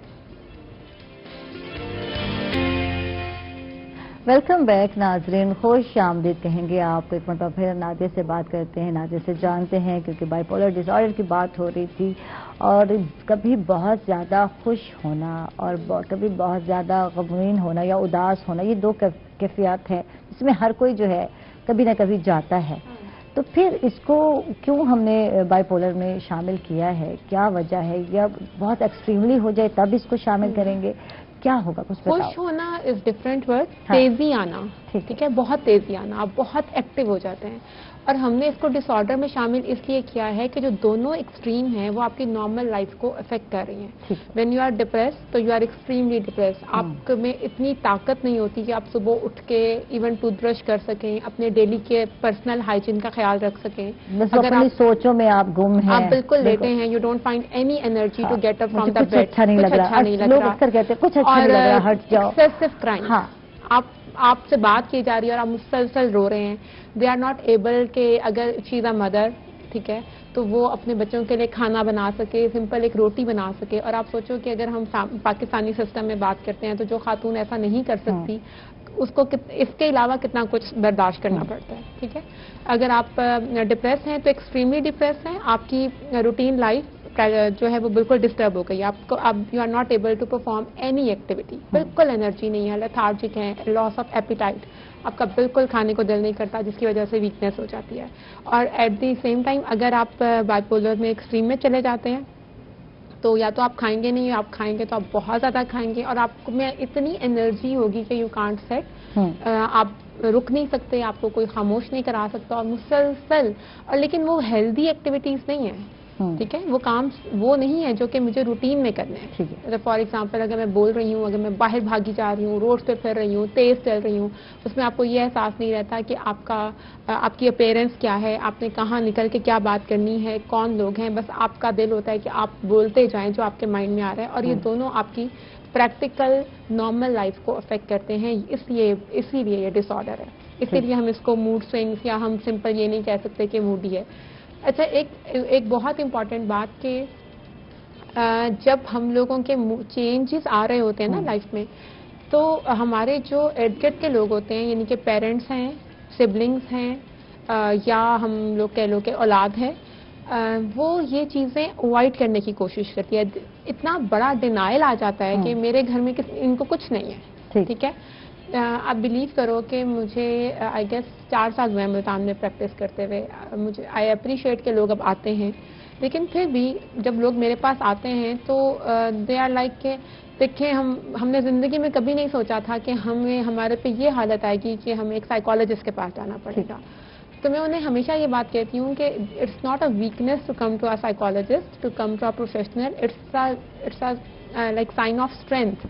ویلکم بیک ناظرین, خوش آمدید کہیں گے آپ کو. ایک مرتبہ پھر نادیہ سے بات کرتے ہیں, نادیہ سے جانتے ہیں, کیونکہ بائی پولر ڈس آرڈر کی بات ہو رہی تھی, اور کبھی بہت زیادہ خوش ہونا اور کبھی بہت زیادہ غمگین ہونا یا اداس ہونا, یہ دو کیفیات ہیں جس میں ہر کوئی جو ہے کبھی نہ کبھی جاتا ہے. تو پھر اس کو کیوں ہم نے بائی پولر میں شامل کیا ہے, کیا وجہ ہے, یا بہت ایکسٹریملی ہو جائے تب اس کو شامل کریں گے, کیا ہوگا کچھ بتاؤ. خوش ہونا از ڈفرینٹ ورڈ, تیزی آنا, ٹھیک ہے, بہت تیزی آنا, آپ بہت ایکٹیو ہو جاتے ہیں. اور ہم نے اس کو ڈس آرڈر میں شامل اس لیے کیا ہے کہ جو دونوں ایکسٹریم ہیں وہ آپ کی نارمل لائف کو افیکٹ کر رہی ہیں. وین یو آر ڈپریس تو یو آر ایکسٹریملی ڈپریس, آپ میں اتنی طاقت نہیں ہوتی کہ آپ صبح اٹھ کے ایون ٹوتھ برش کر سکیں, اپنے ڈیلی کے پرسنل ہائیجین کا خیال رکھ سکیں. اگر آپ سوچوں میں آپ گم ہیں, آپ بالکل لیتے ہیں, you don't find any energy to get up from the bed, اچھا نہیں لگ رہا, لوگ اکثر کہتے ہیں کچھ اچھا نہیں لگ رہا, ہٹ جاؤ. ایکسیسو کرائم, آپ سے بات کی جا رہی ہے اور آپ مسلسل رو رہے ہیں. دے آر ناٹ ایبل کہ اگر شی از اے مدر, ٹھیک ہے, تو وہ اپنے بچوں کے لیے کھانا بنا سکے, سمپل ایک روٹی بنا سکے. اور آپ سوچو کہ اگر ہم پاکستانی سسٹم میں بات کرتے ہیں تو جو خاتون ایسا نہیں کر سکتی, اس کو اس کے علاوہ کتنا کچھ برداشت کرنا پڑتا ہے. ٹھیک ہے, اگر آپ ڈپریس ہیں تو ایکسٹریملی ڈپریس ہیں, آپ کی روٹین لائف جو ہے وہ بالکل ڈسٹرب ہو گئی. آپ کو اب you are not able to perform any activity, بالکل انرجی نہیں ہے, لیتھارجک ہیں, لاس آف ایپیٹائٹ, آپ کا بالکل کھانے کو دل نہیں کرتا, جس کی وجہ سے ویکنیس ہو جاتی ہے. اور ایٹ دی سیم ٹائم اگر آپ بائی پولر میں ایکسٹریم میں چلے جاتے ہیں تو یا تو آپ کھائیں گے نہیں, آپ کھائیں گے تو آپ بہت زیادہ کھائیں گے, اور آپ میں اتنی انرجی ہوگی کہ یو کانٹ سیٹ, آپ رک نہیں سکتے, آپ کو کوئی خاموش نہیں کرا سکتا, اور مسلسل. اور لیکن وہ ہیلدی ایکٹیویٹیز نہیں ہیں, ٹھیک ہے, وہ کام وہ نہیں ہے جو کہ مجھے روٹین میں کرنے ہیں. فار ایگزامپل اگر میں بول رہی ہوں, اگر میں باہر بھاگی جا رہی ہوں, روڈ پہ پھر رہی ہوں, تیز چل رہی ہوں, اس میں آپ کو یہ احساس نہیں رہتا کہ آپ کی اپیرنس کیا ہے, آپ نے کہاں نکل کے کیا بات کرنی ہے, کون لوگ ہیں, بس آپ کا دل ہوتا ہے کہ آپ بولتے جائیں جو آپ کے مائنڈ میں آ رہا ہے. اور یہ دونوں آپ کی پریکٹیکل نارمل لائف کو افیکٹ کرتے ہیں, اسی لیے یہ ڈس آرڈر ہے. اسی لیے ہم اس کو موڈ سوئنگس, یا ہم سمپل یہ نہیں کہہ سکتے کہ موڈی ہے. اچھا, ایک بہت امپورٹنٹ بات کہ جب ہم لوگوں کے چینجز آ رہے ہوتے ہیں نا لائف میں, تو ہمارے جو ارد گرد کے لوگ ہوتے ہیں, یعنی کہ پیرنٹس ہیں, سبلنگس ہیں, یا ہم لوگ کہہ لو کہ اولاد ہے, وہ یہ چیزیں اوائڈ کرنے کی کوشش کرتی ہے. اتنا بڑا ڈینائل آ جاتا ہے کہ میرے گھر میں ان کو کچھ نہیں ہے, ٹھیک ہے. آپ بلیو کرو کہ مجھے آئی گیس 4 سال ہوئے ملتان میں پریکٹس کرتے ہوئے. مجھے آئی اپریشیٹ کہ لوگ اب آتے ہیں, لیکن پھر بھی جب لوگ میرے پاس آتے ہیں تو دے آر لائک کہ دیکھیں, ہم نے زندگی میں کبھی نہیں سوچا تھا کہ ہمارے پہ یہ حالت آئے گی کہ ہمیں ایک سائیکالوجسٹ کے پاس جانا پڑے گا. تو میں انہیں ہمیشہ یہ بات کہتی ہوں کہ it's not a weakness to come to a psychologist, to come to a professional, it's like sign of strength,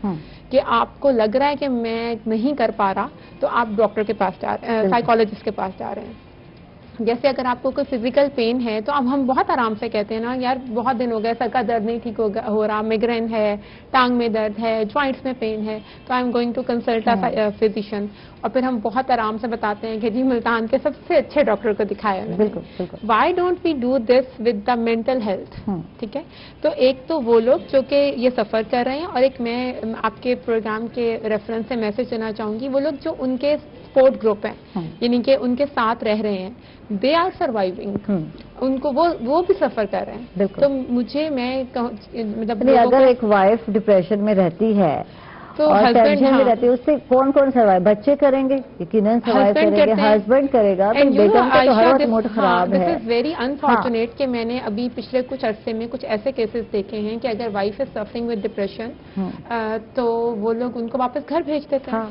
کہ آپ کو لگ رہا ہے کہ میں نہیں کر پا رہا تو آپ ڈاکٹر کے پاس جا رہے ہیں, سائیکالوجسٹ کے پاس جا رہے ہیں. جیسے اگر آپ کو کوئی فزیکل پین ہے تو اب ہم بہت آرام سے کہتے ہیں نا یار بہت دن ہو گئے سر کا درد نہیں ٹھیک ہو رہا, میگرین ہے, ٹانگ میں درد ہے, جوائنٹس میں پین ہے, تو I am going to consult physician, اور پھر ہم بہت آرام سے بتاتے ہیں کہ جی ملتان کے سب سے اچھے ڈاکٹر کو دکھایا ہے. Why don't we do this with the mental health? ٹھیک ہے, تو ایک تو وہ لوگ جو کہ یہ سفر کر رہے ہیں, اور ایک میں آپ کے پروگرام کے ریفرنس سے میسج دینا چاہوں گی, وہ لوگ جو ان کے سپورٹ گروپ ہیں یعنی کہ ان کے ساتھ رہ رہے ہیں, دے آر سروائیونگ, ان کو وہ بھی سفر کر رہے ہیں. تو مجھے مطلب اگر ایک وائف ڈپریشن میں رہتی ہے تو اور ٹینشن میں رہتی ہے, اس سے کون سروائیو؟ بچے کریں گے, یقیناً سروائیو کریں گے, ہسبینڈ کرے گا, تو بیگم کا تو ہر وقت موڈ خراب ہے. دس از ویری انفارچونیٹ کہ میں نے ابھی پچھلے کچھ عرصے میں کچھ ایسے کیسز دیکھے ہیں کہ اگر wife is suffering with depression تو وہ لوگ ان کو واپس گھر بھیج دیتے ہیں.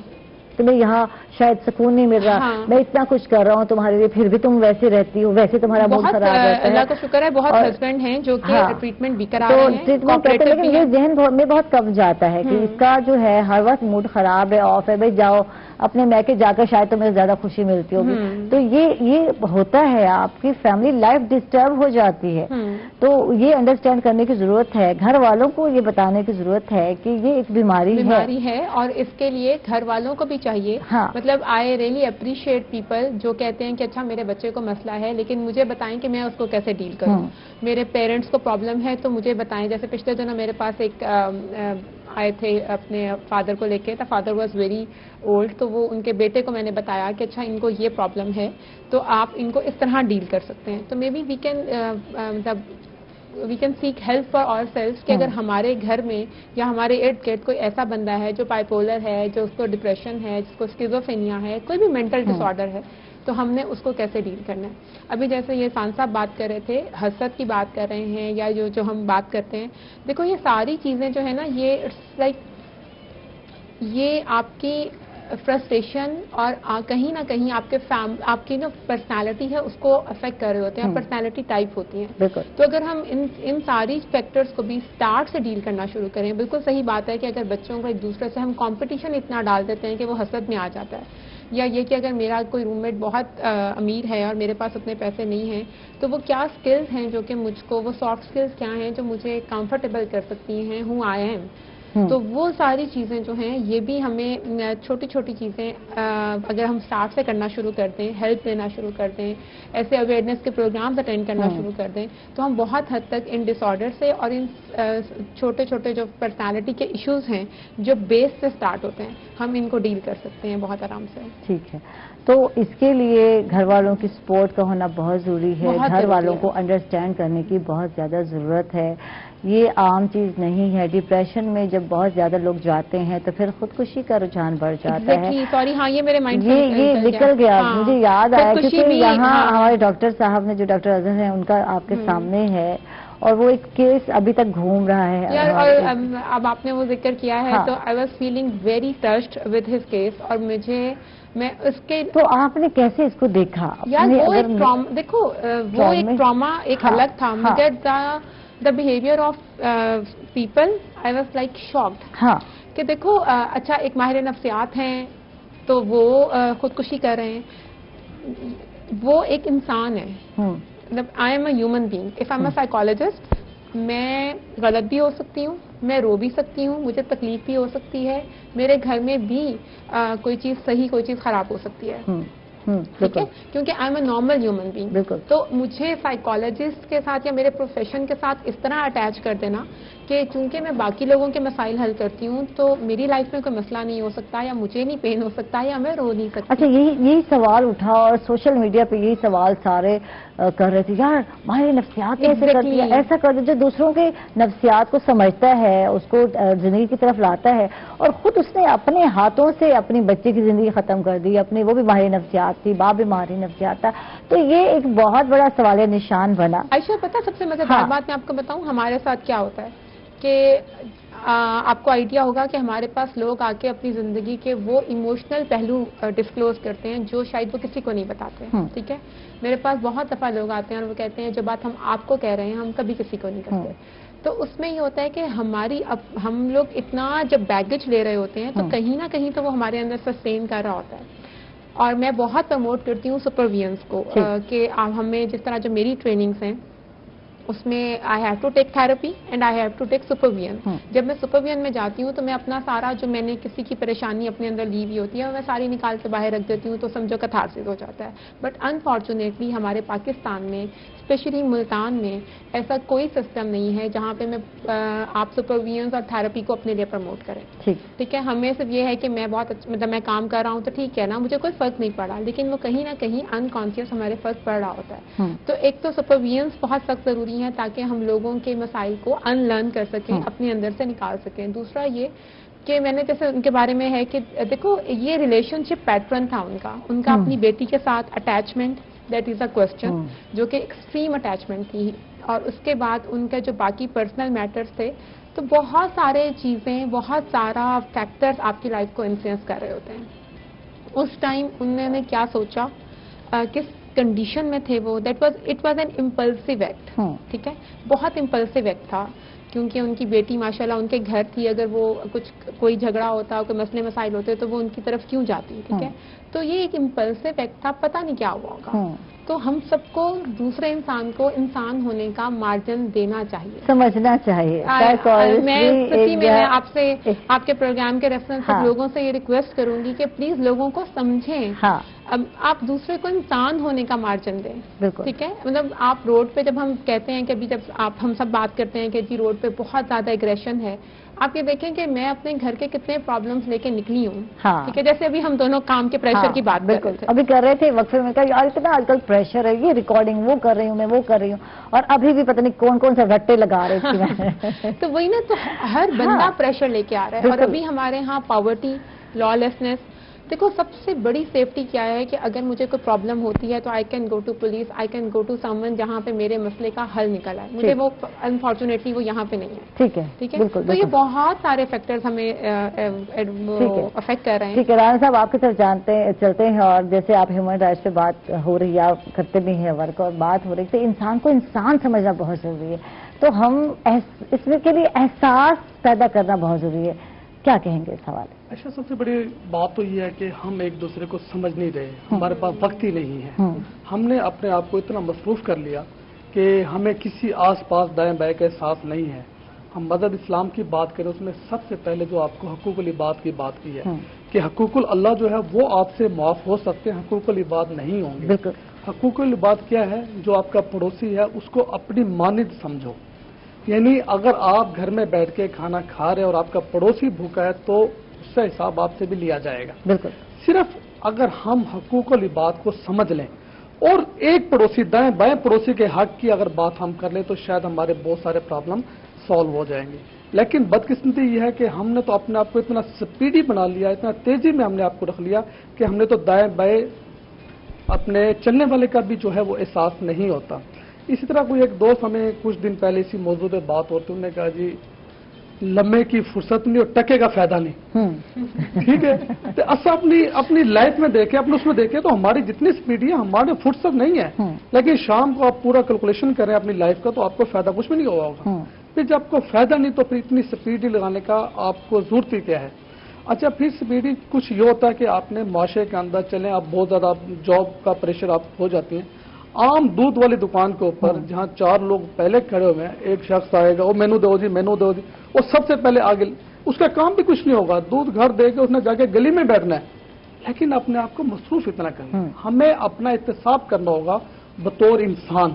تمہیں یہاں شاید سکون نہیں مل رہا, میں اتنا کچھ کر رہا ہوں تمہارے لیے, پھر بھی تم ویسے رہتی ہو, ویسے تمہارا موڈ خراب رہتا ہے. اللہ کا شکر ہے بہت ہسبینڈ ہیں جو کہ ٹریٹمنٹ بھی کرا رہے ہیں, ٹریٹمنٹ کرتے ہیں, لیکن یہ ذہن میں بہت کم جاتا ہے کہ اس کا جو ہے ہر وقت موڈ خراب ہے, آف ہے, بھائی جاؤ اپنے میکے جا کر شاید تمہیں زیادہ خوشی ملتی ہوگی. تو یہ ہوتا ہے, آپ کی فیملی لائف ڈسٹرب ہو جاتی ہے. تو یہ انڈرسٹینڈ کرنے کی ضرورت ہے, گھر والوں کو یہ بتانے کی ضرورت ہے کہ یہ ایک بیماری ہے, اور اس کے لیے گھر والوں کو بھی چاہیے. مطلب آئی ریئلی اپریشیٹ پیپل جو کہتے ہیں کہ اچھا میرے بچے کو مسئلہ ہے لیکن مجھے بتائیں کہ میں اس کو کیسے ڈیل کروں. میرے پیرنٹس کو پرابلم ہے تو مجھے بتائیں. جیسے پچھلے دنوں میرے پاس ایک آئے تھے اپنے فادر کو لے کے, تو فادر واز ویری اولڈ, تو وہ ان کے بیٹے کو میں نے بتایا کہ اچھا ان کو یہ پرابلم ہے تو آپ ان کو اس طرح ڈیل کر سکتے ہیں. تو maybe we can seek help for our self کہ اگر ہمارے گھر میں یا ہمارے ارد گرد کوئی ایسا بندہ ہے جو بائیپولر ہے, جو اس کو ڈپریشن ہے, جس کو اسکیزوفرینیا ہے, کوئی بھی مینٹل ڈس آرڈر ہے, تو ہم نے اس کو کیسے ڈیل کرنا ہے. ابھی جیسے یہ خان صاحب بات کر رہے تھے, حسد کی بات کر رہے ہیں, یا جو ہم بات کرتے ہیں, دیکھو یہ ساری چیزیں جو ہے نا یہ اٹس لائک یہ آپ کی فرسٹریشن اور کہیں نہ کہیں آپ کی جو پرسنالٹی ہے اس کو افیکٹ کر رہے ہوتے ہیں, پرسنالٹی ٹائپ ہوتی ہیں. تو اگر ہم ان ساری فیکٹرز کو بھی اسٹارٹ سے ڈیل کرنا شروع کریں, بالکل صحیح بات ہے کہ اگر بچوں کو ایک دوسرے سے ہم کمپٹیشن اتنا ڈال دیتے ہیں کہ وہ حسد میں آ جاتا ہے, یا یہ کہ اگر میرا کوئی روم میٹ بہت امیر ہے اور میرے پاس اتنے پیسے نہیں ہیں تو وہ کیا سکلز ہیں جو کہ مجھ کو, وہ سافٹ سکلز کیا ہیں جو مجھے کمفرٹیبل کر سکتی ہیں, ہوں آئی ایم. تو وہ ساری چیزیں جو ہیں یہ بھی ہمیں چھوٹی چھوٹی چیزیں اگر ہم اسٹارٹ سے کرنا شروع کر دیں, ہیلپ لینا شروع کر دیں, ایسے اویئرنیس کے پروگرامز اٹینڈ کرنا شروع کر دیں, تو ہم بہت حد تک ان ڈس آرڈر سے اور ان چھوٹے چھوٹے جو پرسنالٹی کے ایشوز ہیں جو بیس سے اسٹارٹ ہوتے ہیں, ہم ان کو ڈیل کر سکتے ہیں بہت آرام سے. ٹھیک ہے, تو اس کے لیے گھر والوں کی سپورٹ کا ہونا بہت ضروری ہے, گھر والوں کو انڈرسٹینڈ کرنے کی بہت زیادہ ضرورت ہے. یہ عام چیز نہیں ہے. ڈپریشن میں جب بہت زیادہ لوگ جاتے ہیں تو پھر خودکشی کا رجحان بڑھ جاتا ہے. سوری, ہاں یہ میرے مائنڈ یہ نکل گیا, مجھے یاد آیا کیونکہ یہاں ہمارے ڈاکٹر صاحب نے, جو ڈاکٹر اظہر ہیں, ان کا آپ کے سامنے ہے, اور وہ ایک کیس ابھی تک گھوم رہا ہے. اور اب آپ نے وہ ذکر کیا ہے تو I was feeling very touched with his case, اور میں اس کے, تو آپ نے کیسے اس کو دیکھا؟ یار وہ ایک دیکھو وہ ایک ٹراما ایک الگ تھا, مگر the behavior of people, I was like shocked. کہ دیکھو اچھا ایک ماہر نفسیات ہیں تو وہ خودکشی کر رہے ہیں, وہ ایک انسان ہے. مطلب I am a human being. If I'm a psychologist, میں غلط بھی ہو سکتی ہوں, میں رو بھی سکتی ہوں, مجھے تکلیف بھی ہو سکتی ہے, میرے گھر میں بھی کوئی چیز صحیح کوئی چیز خراب ہو سکتی ہے. ٹھیک ہے, کیونکہ I am a normal human being. تو مجھے سائیکالوجسٹ کے ساتھ یا میرے پروفیشن کے ساتھ اس طرح اٹیچ کر دینا کہ چونکہ میں باقی لوگوں کے مسائل حل کرتی ہوں تو میری لائف میں کوئی مسئلہ نہیں ہو سکتا, یا مجھے نہیں پین ہو سکتا, یا میں رو نہیں سکتی. اچھا, یہی سوال اٹھا اور سوشل میڈیا پہ یہی سوال سارے کر رہے تھے, یار ماہر نفسیات ایسے کر دیا, ایسا کر دیا, جو دوسروں کے نفسیات کو سمجھتا ہے, اس کو زندگی کی طرف لاتا ہے, اور خود اس نے اپنے ہاتھوں سے اپنی بچے کی زندگی ختم کر دی. اپنی وہ بھی ماہر نفسیات تھی, باپ بھی ماہر نفسیات تھا. تو یہ ایک بہت بڑا سوالیہ نشان بنا. عائشہ پتہ سب سے مزیدار بات میں آپ کو بتاؤں ہمارے ساتھ کیا ہوتا ہے کہ آپ کو آئیڈیا ہوگا کہ ہمارے پاس لوگ آ کے اپنی زندگی کے وہ ایموشنل پہلو ڈسکلوز کرتے ہیں جو شاید وہ کسی کو نہیں بتاتے. ٹھیک ہے, میرے پاس بہت دفعہ لوگ آتے ہیں اور وہ کہتے ہیں جو بات ہم آپ کو کہہ رہے ہیں ہم کبھی کسی کو نہیں کرتے. تو اس میں یہ ہوتا ہے کہ ہم لوگ اتنا جب بیگیج لے رہے ہوتے ہیں تو کہیں نہ کہیں تو وہ ہمارے اندر سسٹین کر رہا ہوتا ہے, اور میں بہت پروموٹ کرتی ہوں سپرویژنس کو کہ ہمیں جس طرح جو میری ٹریننگز ہیں اس میں I have to take therapy and I have to take supervision. جب میں سپرویژن میں جاتی ہوں تو میں اپنا سارا جو میں نے کسی کی پریشانی اپنے اندر لی ہوئی ہوتی ہے میں ساری نکال کے باہر رکھ دیتی ہوں تو سمجھو کتھارسس ہو جاتا ہے. بٹ انفارچونیٹلی ہمارے پاکستان میں اسپیشلی ملتان میں ایسا کوئی سسٹم نہیں ہے جہاں پہ میں آپ سپرویژن اور تھراپی کو اپنے لیے پروموٹ کریں. ٹھیک ہے, ہمیں صرف یہ ہے کہ میں بہت مطلب میں کام کر رہا ہوں تو ٹھیک ہے نا, مجھے کوئی فرق نہیں پڑا, لیکن وہ کہیں نہ کہیں انکانشیس ہمارے فرق پڑ رہا ہوتا ہے. تو ایک تو سپرویژن بہت سخت ضروری ہے تاکہ ہم لوگوں کے مسائل کو ان لرن کر سکیں, اپنے اندر سے نکال سکیں. دوسرا یہ کہ میں نے جیسے ان کے بارے میں ہے کہ دیکھو یہ ریلیشن شپ پیٹرن تھا ان کا اپنی بیٹی کے ساتھ attachment, that is a question, جو کہ ایکسٹریم اٹیچمنٹ تھی, اور اس کے بعد ان کا جو باقی پرسنل میٹرز تھے. تو بہت سارے چیزیں, بہت سارا فیکٹرز آپ کی لائف کو انفلوئنس کر رہے ہوتے ہیں. اس ٹائم انہوں نے کیا سوچا, کس کنڈیشن میں تھے وہ, it was an impulsive act. ٹھیک ہے, بہت امپلسو ایکٹ تھا کیونکہ ان کی بیٹی ماشاءاللہ ان کے گھر تھی, اگر وہ کوئی جھگڑا ہوتا, کوئی مسئلے مسائل ہوتے تو وہ ان کی طرف کیوں جاتی. ٹھیک ہے, تو یہ ایک امپلسو ایکٹ تھا, پتہ نہیں کیا ہوا ہوگا. تو ہم سب کو دوسرے انسان کو انسان ہونے کا مارجن دینا چاہیے, سمجھنا چاہیے. میں سچی میں آپ سے آپ کے پروگرام کے ریفرنس سے لوگوں سے یہ ریکویسٹ کروں گی کہ پلیز لوگوں کو سمجھیں, اب آپ دوسرے کو انسان ہونے کا مارجن دیں. ٹھیک ہے, مطلب آپ روڈ پہ جب ہم کہتے ہیں کہ ابھی جب ہم سب بات کرتے ہیں کہ جی روڈ پہ بہت زیادہ ایگریشن ہے, آپ یہ دیکھیں کہ میں اپنے گھر کے کتنے پرابلمس لے کے نکلی ہوں. ٹھیک ہے, جیسے ابھی ہم دونوں کام کے پریشر کی بات بالکل ابھی کر رہے تھے وقفے میں, کہا یار اتنا آج کل پریشر ہے, یہ ریکارڈنگ وہ کر رہی ہوں, میں وہ کر رہی ہوں, اور ابھی بھی پتہ نہیں کون کون سے رٹے لگا رہے تھے. تو وہی نا, تو ہر بندہ پریشر لے کے آ رہا ہے. اور ابھی ہمارے ہاں پاورٹی, لا لیسنس. دیکھو سب سے بڑی سیفٹی کیا ہے کہ اگر مجھے کوئی پرابلم ہوتی ہے تو I can go to police, I can go to someone جہاں پہ میرے مسئلے کا حل نکل آئے. مجھے وہ انفارچونیٹلی وہ یہاں پہ نہیں ہے. ٹھیک ہے, ٹھیک ہے, تو یہ بہت سارے فیکٹرز ہمیں افیکٹ کر رہے ہیں. ٹھیک ہے رانا صاحب, آپ کی طرف چلتے ہیں, اور جیسے آپ ہیومن رائٹس پہ بات ہو رہی ہے, آپ کرتے بھی ہیں ورک, اور بات ہو رہی ہے کہ انسان کو انسان سمجھنا بہت ضروری ہے, تو ہم اس کے لیے احساس پیدا کرنا بہت ضروری ہے. کیا کہیں گے اس حوالے؟ اچھا, سب سے بڑی بات تو یہ ہے کہ ہم ایک دوسرے کو سمجھ نہیں رہے, ہمارے پاس وقت ہی نہیں ہے. ہم نے اپنے آپ کو اتنا مصروف کر لیا کہ ہمیں کسی آس پاس دائیں بائیں کا احساس نہیں ہے. ہم مذہب اسلام کی بات کریں, اس میں سب سے پہلے جو آپ کو حقوق العباد کی بات کی ہے کہ حقوق اللہ جو ہے وہ آپ سے معاف ہو سکتے ہیں, حقوق العباد نہیں ہوں گے. حقوق العباد کیا ہے, جو آپ کا پڑوسی ہے اس کو اپنی مانند سمجھو. یعنی اگر آپ گھر میں بیٹھ کے کھانا کھا رہے اور آپ کا پڑوسی بھوکا ہے تو اس سے حساب آپ سے بھی لیا جائے گا. بالکل, صرف اگر ہم حقوق العباد کو سمجھ لیں اور ایک پڑوسی دائیں بائیں پڑوسی کے حق کی اگر بات ہم کر لیں تو شاید ہمارے بہت سارے پرابلم سالو ہو جائیں گے. لیکن بدقسمتی یہ ہے کہ ہم نے تو اپنے آپ کو اتنا سپیڈی بنا لیا, اتنا تیزی میں ہم نے آپ کو رکھ لیا کہ ہم نے تو دائیں بائیں اپنے چلنے والے کا بھی جو ہے وہ احساس نہیں ہوتا. اسی طرح کوئی ایک دوست ہمیں کچھ دن پہلے اسی موضوع پہ بات ہوتی, انہوں نے کہا جی لمحے کی فرصت نہیں اور ٹکے کا فائدہ نہیں. ٹھیک ہے, تو اصل اپنی لائف میں دیکھیں, اپنے اس میں دیکھیں تو ہماری جتنی سپیڈ ہے ہمارے فرصت نہیں ہے, لیکن شام کو آپ پورا کیلکولیشن کریں اپنی لائف کا تو آپ کو فائدہ کچھ بھی نہیں ہوا ہوگا. پھر جب آپ کو فائدہ نہیں تو پھر اتنی سپیڈی لگانے کا آپ کو ضرورت ہی کیا ہے. اچھا, پھر سپیڈی کچھ یہ ہوتا ہے کہ آپ نے معاشرے کے اندر چلیں, آپ بہت زیادہ جاب کا پریشر آپ ہو جاتی ہیں. عام دودھ والی دکان کے اوپر جہاں 4 لوگ پہلے کھڑے ہوئے ہیں, ایک شخص آئے گا, وہ مینو دو جی, مینو دو جی, وہ سب سے پہلے آگے, اس کا کام بھی کچھ نہیں ہوگا, دودھ گھر دے کے اس نے جا کے گلی میں بیٹھنا ہے. لیکن اپنے آپ کو مصروف اتنا کرنا, ہمیں اپنا احتساب کرنا ہوگا بطور انسان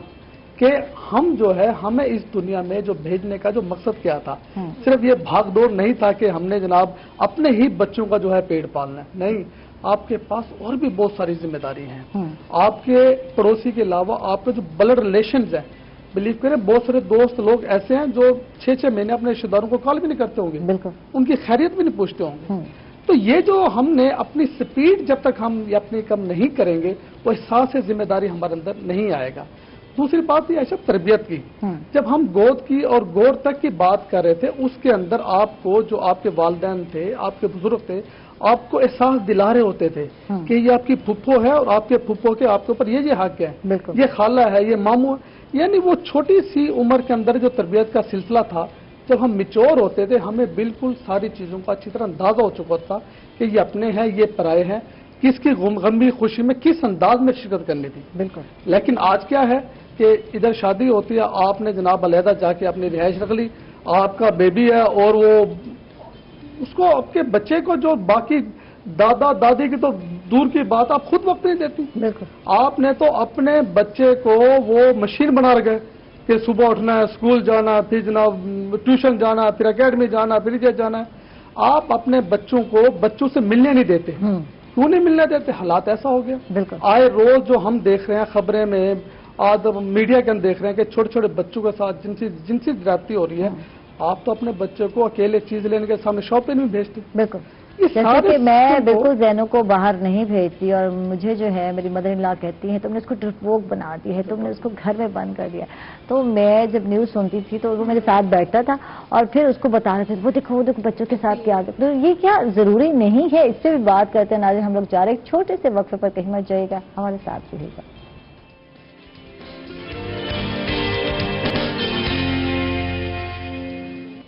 کہ ہم جو ہے ہمیں اس دنیا میں جو بھیجنے کا جو مقصد کیا تھا, صرف یہ بھاگ دوڑ نہیں تھا کہ ہم نے جناب اپنے ہی بچوں کا جو ہے پیٹ پالنا ہے. نہیں, آپ کے پاس اور بھی بہت ساری ذمہ داری ہیں. آپ کے پڑوسی کے علاوہ آپ کے جو بلڈ ریلیشنز ہیں, بلیو کریں بہت سارے دوست لوگ ایسے ہیں جو 6 مہینے اپنے رشتے داروں کو کال بھی نہیں کرتے ہوں گے, ان کی خیریت بھی نہیں پوچھتے ہوں گے. تو یہ جو ہم نے اپنی سپیڈ جب تک ہم یہ اپنی کم نہیں کریں گے وہ احساس ذمہ داری ہمارے اندر نہیں آئے گا. دوسری بات یہ ایسا تربیت کی, جب ہم گود کی اور گور تک کی بات کر رہے تھے, اس کے اندر آپ کو جو آپ کے والدین تھے, آپ کے بزرگ تھے, آپ کو احساس دلا رہے ہوتے تھے کہ یہ آپ کی پھپھو ہے اور آپ کے پھپھو کے آپ کے اوپر یہ حق ہے, یہ خالہ ہے, یہ ماموں. یعنی وہ چھوٹی سی عمر کے اندر جو تربیت کا سلسلہ تھا, جب ہم میچور ہوتے تھے ہمیں بالکل ساری چیزوں کا اچھی طرح اندازہ ہو چکا تھا کہ یہ اپنے ہیں, یہ پرائے ہیں. کس کی غمی خوشی میں کس انداز میں شرکت کرنی تھی. بالکل. لیکن آج کیا ہے کہ ادھر شادی ہوتی ہے, آپ نے جناب علیحدہ جا کے اپنی رہائش رکھ لی, آپ کا بیبی ہے اور وہ اس کو آپ کے بچے کو جو باقی دادا دادی کی تو دور کی بات, آپ خود وقت نہیں دیتی. بالکل. آپ نے تو اپنے بچے کو وہ مشین بنا رکھے کہ صبح اٹھنا ہے, اسکول جانا, پھر جناب ٹیوشن جانا, پھر اکیڈمی جانا, پھر یہ جانا ہے. آپ اپنے بچوں کو بچوں سے ملنے نہیں دیتے. کیوں نہیں ملنے دیتے؟ حالات ایسا ہو گیا. بالکل. آئے روز جو ہم دیکھ رہے ہیں خبریں میں, آج میڈیا کے اندر دیکھ رہے ہیں کہ چھوٹے چھوٹے بچوں کے ساتھ جنسی زیادتی ہو رہی ہے. آپ تو اپنے بچے کو اکیلے چیز لینے کے سامنے شاپ پہ نہیں بھیجتے. بالکل. جیسے کہ میں بالکل زینوں کو باہر نہیں بھیجتی, اور مجھے جو ہے میری مدر ان لا کہتی ہیں تم نے اس کو ڈرپوک بنا دی ہے, تم نے اس کو گھر میں بند کر دیا. تو میں جب نیوز سنتی تھی تو وہ میرے ساتھ بیٹھتا تھا اور پھر اس کو بتا رہے تھے وہ دیکھو بچوں کے ساتھ کیا. تو یہ کیا ضروری نہیں ہے؟ اس سے بھی بات کرتے ہیں. ناظرین, ہم لوگ جا رہے ہیں ایک چھوٹے سے وقفے پر, کہیں مت جائے گا, ہمارے ساتھ رہے گا.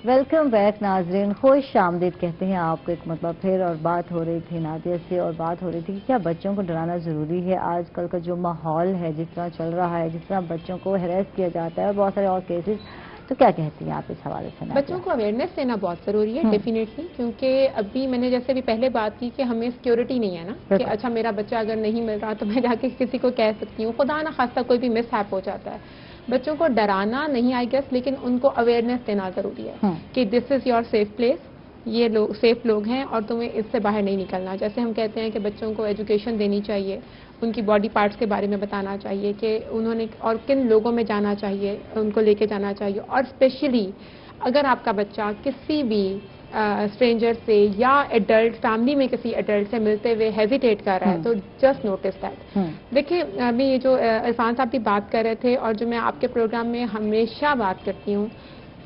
ویلکم بیک ناظرین, خوش آمدید کہتے ہیں آپ کو ایک مرتبہ پھر. اور بات ہو رہی تھی نادیہ سے, اور بات ہو رہی تھی کہ کیا بچوں کو ڈرانا ضروری ہے؟ آج کل کا جو ماحول ہے, جس طرح چل رہا ہے, جس طرح بچوں کو ہیریس کیا جاتا ہے اور بہت سارے اور کیسز, تو کیا کہتی ہیں آپ اس حوالے سے؟ بچوں کو اویئرنیس دینا بہت ضروری ہے ڈیفینیٹلی, کیونکہ ابھی میں نے جیسے بھی پہلے بات کی کہ ہمیں سیکیورٹی نہیں ہے نا, کہ اچھا میرا بچہ اگر نہیں مل رہا تو میں جا کے کسی کو کہہ سکتی ہوں, خدا نہ خواستہ کوئی بھی مس ہیپ ہو جاتا ہے. بچوں کو ڈرانا نہیں آئی گیس, لیکن ان کو اویئرنیس دینا ضروری ہے کہ دس از یور سیف پلیس, یہ لوگ سیف لوگ ہیں اور تمہیں اس سے باہر نہیں نکلنا. جیسے ہم کہتے ہیں کہ بچوں کو ایجوکیشن دینی چاہیے, ان کی باڈی پارٹس کے بارے میں بتانا چاہیے کہ انہوں نے اور کن لوگوں میں جانا چاہیے, ان کو لے کے جانا چاہیے. اور اسپیشلی اگر آپ کا بچہ کسی بھی اسٹرینجر سے یا ایڈلٹ فیملی میں کسی ایڈلٹ سے ملتے ہوئے ہیزیٹیٹ کر رہا ہے تو جسٹ نوٹس دیٹ. دیکھیں ابھی یہ جو عرفان صاحب بھی بات کر رہے تھے, اور جو میں آپ کے پروگرام میں ہمیشہ بات کرتی ہوں,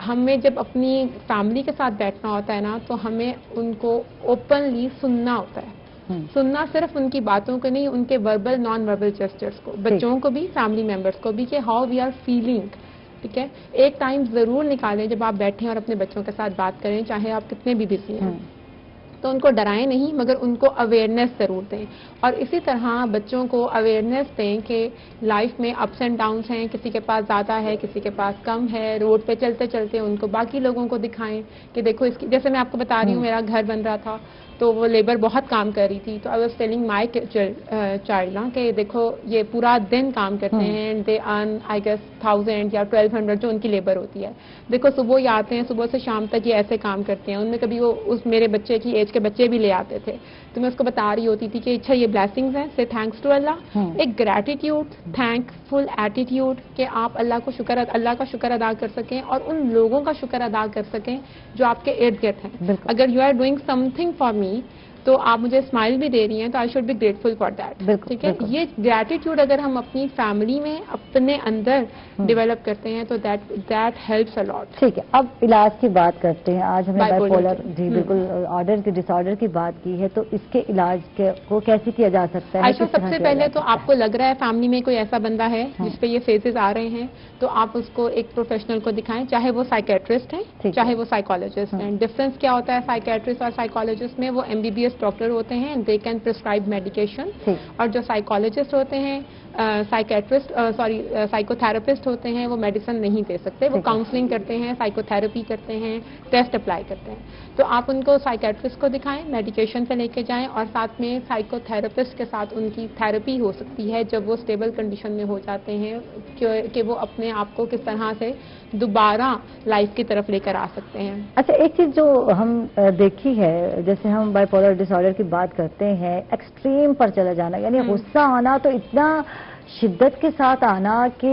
ہمیں جب اپنی فیملی کے ساتھ بیٹھنا ہوتا ہے نا تو ہمیں ان کو اوپنلی سننا ہوتا ہے. سننا صرف ان کی باتوں کو نہیں, ان کے وربل نان وربل جسچرز کو, بچوں کو بھی فیملی ممبرس کو بھی, کہ ہاؤ وی آر فیلنگ. ٹھیک ہے, ایک ٹائم ضرور نکالیں جب آپ بیٹھیں اور اپنے بچوں کے ساتھ بات کریں, چاہے آپ کتنے بھی بزی ہیں. تو ان کو ڈرائیں نہیں, مگر ان کو اویئرنیس ضرور دیں. اور اسی طرح بچوں کو اویئرنیس دیں کہ لائف میں اپس اینڈ ڈاؤنس ہیں, کسی کے پاس زیادہ ہے, کسی کے پاس کم ہے. روڈ پہ چلتے چلتے ان کو باقی لوگوں کو دکھائیں کہ دیکھو اس کی, جیسے میں آپ کو بتا رہی ہوں میرا گھر بن رہا تھا تو وہ لیبر بہت کام کر رہی تھی, تو I was telling my child نا کہ دیکھو یہ پورا دن کام کرتے ہیں, دے ارن آئی گیس 1000 یا 1200 جو ان کی لیبر ہوتی ہے. دیکھو صبح یہ آتے ہیں, صبح سے شام تک یہ ایسے کام کرتے ہیں. ان میں کبھی وہ اس میرے بچے کی ایج کے بچے بھی لے آتے تھے, تو میں اس کو بتا رہی ہوتی تھی کہ اچھا یہ بلیسنگز ہیں, سے تھینکس ٹو اللہ. ایک گریٹیٹیوڈ, تھینک فل ایٹیٹیوڈ کہ آپ اللہ کا شکر ادا کر سکیں اور ان لوگوں کا شکر ادا کر سکیں جو آپ کے ارد گرد ہیں. اگر you are doing something for me تو آپ مجھے اسمائل بھی دے رہی ہیں, تو I should be grateful for that. ٹھیک ہے, یہ گریٹیٹیوڈ اگر ہم اپنی فیملی میں اپنے اندر ڈیولپ کرتے ہیں تو دیٹ ہیلپس اے لاٹ. ٹھیک ہے, اب علاج کی بات کرتے ہیں. آج ہمیں بائی پولر, جی بالکل, ڈس آرڈر کی بات کی ہے, تو اس کے علاج کو کیسے کیا جا سکتا ہے؟ عائشہ, سب سے پہلے تو آپ کو لگ رہا ہے فیملی میں کوئی ایسا بندہ ہے جس پہ یہ فیزز آ رہے ہیں, تو آپ اس کو ایک پروفیشنل کو دکھائیں, چاہے وہ سائیکیٹرسٹ ہیں چاہے وہ سائیکالوجسٹ ہیں. ڈفرنس کیا ہوتا ہے سائیکیٹرسٹ اور سائیکالوجسٹ میں؟ وہ MBBS ڈاکٹر ہوتے ہیں, دے کین پرسکرائب میڈیکیشن. اور جو سائیکالوجسٹ ہوتے ہیں, سائیکو تھراپسٹ ہوتے ہیں, وہ میڈیسن نہیں دے سکتے, وہ کاؤنسلنگ کرتے ہیں, سائیکو تھراپی کرتے ہیں, ٹیسٹ اپلائی کرتے ہیں. تو آپ ان کو سائیکیٹرسٹ کو دکھائیں, میڈیکیشن پہ لے کے جائیں, اور ساتھ میں سائیکو تھراپسٹ کے ساتھ ان کی تھراپی ہو سکتی ہے جب وہ اسٹیبل کنڈیشن میں ہو جاتے ہیں کہ وہ اپنے آپ کو کس طرح سے دوبارہ لائف کی طرف لے کر آ سکتے ہیں. اچھا, ایک چیز جو ہم دیکھی ہے, جیسے ہم بائی پولر ڈس آرڈر کی بات کرتے ہیں, ایکسٹریم پر چلا جانا, یعنی غصہ آنا تو اتنا شدت کے ساتھ آنا کہ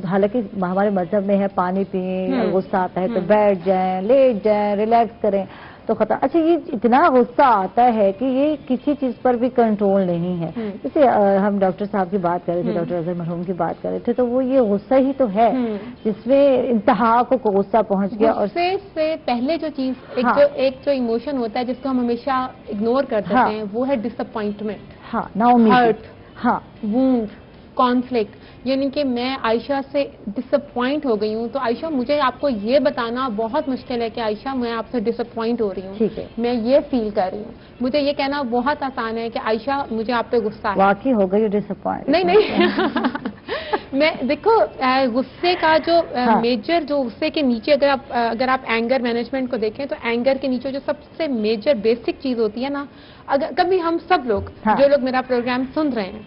حالانکہ ہمارے مذہب میں ہے پانی پئیں, غصہ آتا ہے تو بیٹھ جائیں, لیٹ جائیں, ریلیکس کریں تو خطرہ. اچھا, یہ اتنا غصہ آتا ہے کہ یہ کسی چیز پر بھی کنٹرول نہیں ہے. جیسے ہم ڈاکٹر صاحب کی بات کر رہے تھے, ڈاکٹر اظہر مرحوم کی بات کر رہے تھے, تو وہ یہ غصہ ہی تو ہے جس میں انتہا کو غصہ پہنچ گیا. اور غصے سے پہلے جو چیز, ایک جو ایموشن ہوتا ہے جس کو ہم ہمیشہ اگنور کرتے ہیں, وہ ہے ڈس اپوائنٹمنٹ, نا امید, ہرٹ, وونڈ, कॉन्फ्लिक्ट, यानी कि मैं आयशा से डिसअपॉइंट हो गई हूँ, तो आयशा मुझे आपको ये बताना बहुत मुश्किल है कि आयशा मैं आपसे डिसअपॉइंट हो रही हूँ, मैं ये फील कर रही हूँ। मुझे ये कहना बहुत आसान है कि आयशा मुझे आप पे गुस्सा है। वाकई हो गई डिसअपॉइंट? नहीं मैं देखो गुस्से का जो मेजर, जो गुस्से के नीचे अगर आप एंगर मैनेजमेंट को देखें तो एंगर के नीचे जो सबसे मेजर बेसिक चीज होती है ना, अगर कभी हम सब लोग जो लोग मेरा प्रोग्राम सुन रहे हैं,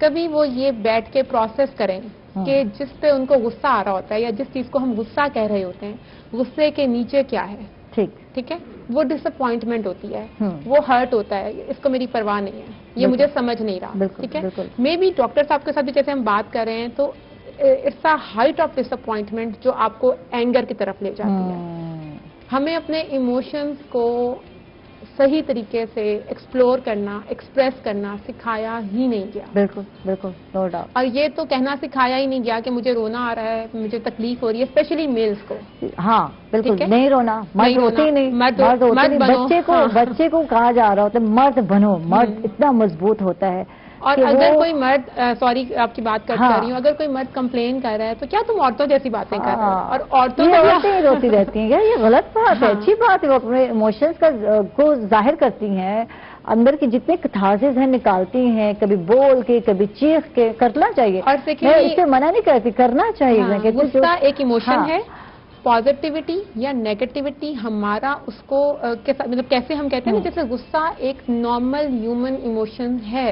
कभी वो ये बैठ के प्रोसेस करें कि जिस पे उनको गुस्सा आ रहा होता है या जिस चीज को हम गुस्सा कह रहे होते हैं, गुस्से के नीचे क्या है। ठीक है, वो डिसअपॉइंटमेंट होती है, वो हर्ट होता है, इसको मेरी परवाह नहीं है, ये मुझे समझ नहीं रहा। ठीक है, मे बी डॉक्टर साहब के साथ भी जैसे हम बात कर रहे हैं तो it's a height of disappointment जो आपको एंगर की तरफ ले जाती है। हमें अपने इमोशंस को सही तरीके से एक्सप्लोर करना, एक्सप्रेस करना सिखाया ही नहीं गया। बिल्कुल बिल्कुल, नो डाउट। और ये तो कहना सिखाया ही नहीं गया कि मुझे रोना आ रहा है, मुझे तकलीफ हो रही है, स्पेशली मेल्स को। हाँ बिल्कुल, नहीं रोना, मर्द होते ही नहीं, मर्द होते नहीं। बच्चे को कहा जा रहा होता है मर्द बनो, मर्द इतना मजबूत होता है। और अगर कोई मर्द, सॉरी आपकी बात कर रही हूँ, अगर कोई मर्द कंप्लेन कर रहा है तो क्या तुम औरतों जैसी बातें कर रहे हो? और औरतें रोती रहती हैं, ये गलत बात है। अच्छी बात है, वो अपने इमोशंस को जाहिर करती हैं, अंदर की जितने कथार्सिस हैं निकालती हैं, कभी बोल के, कभी चीख के, करना चाहिए। और मैं इससे मना नहीं करती, करना चाहिए। गुस्सा एक इमोशन है, पॉजिटिविटी या नेगेटिविटी हमारा उसको मतलब कैसे हम कहते हैं ना, जैसे गुस्सा एक नॉर्मल ह्यूमन इमोशन है,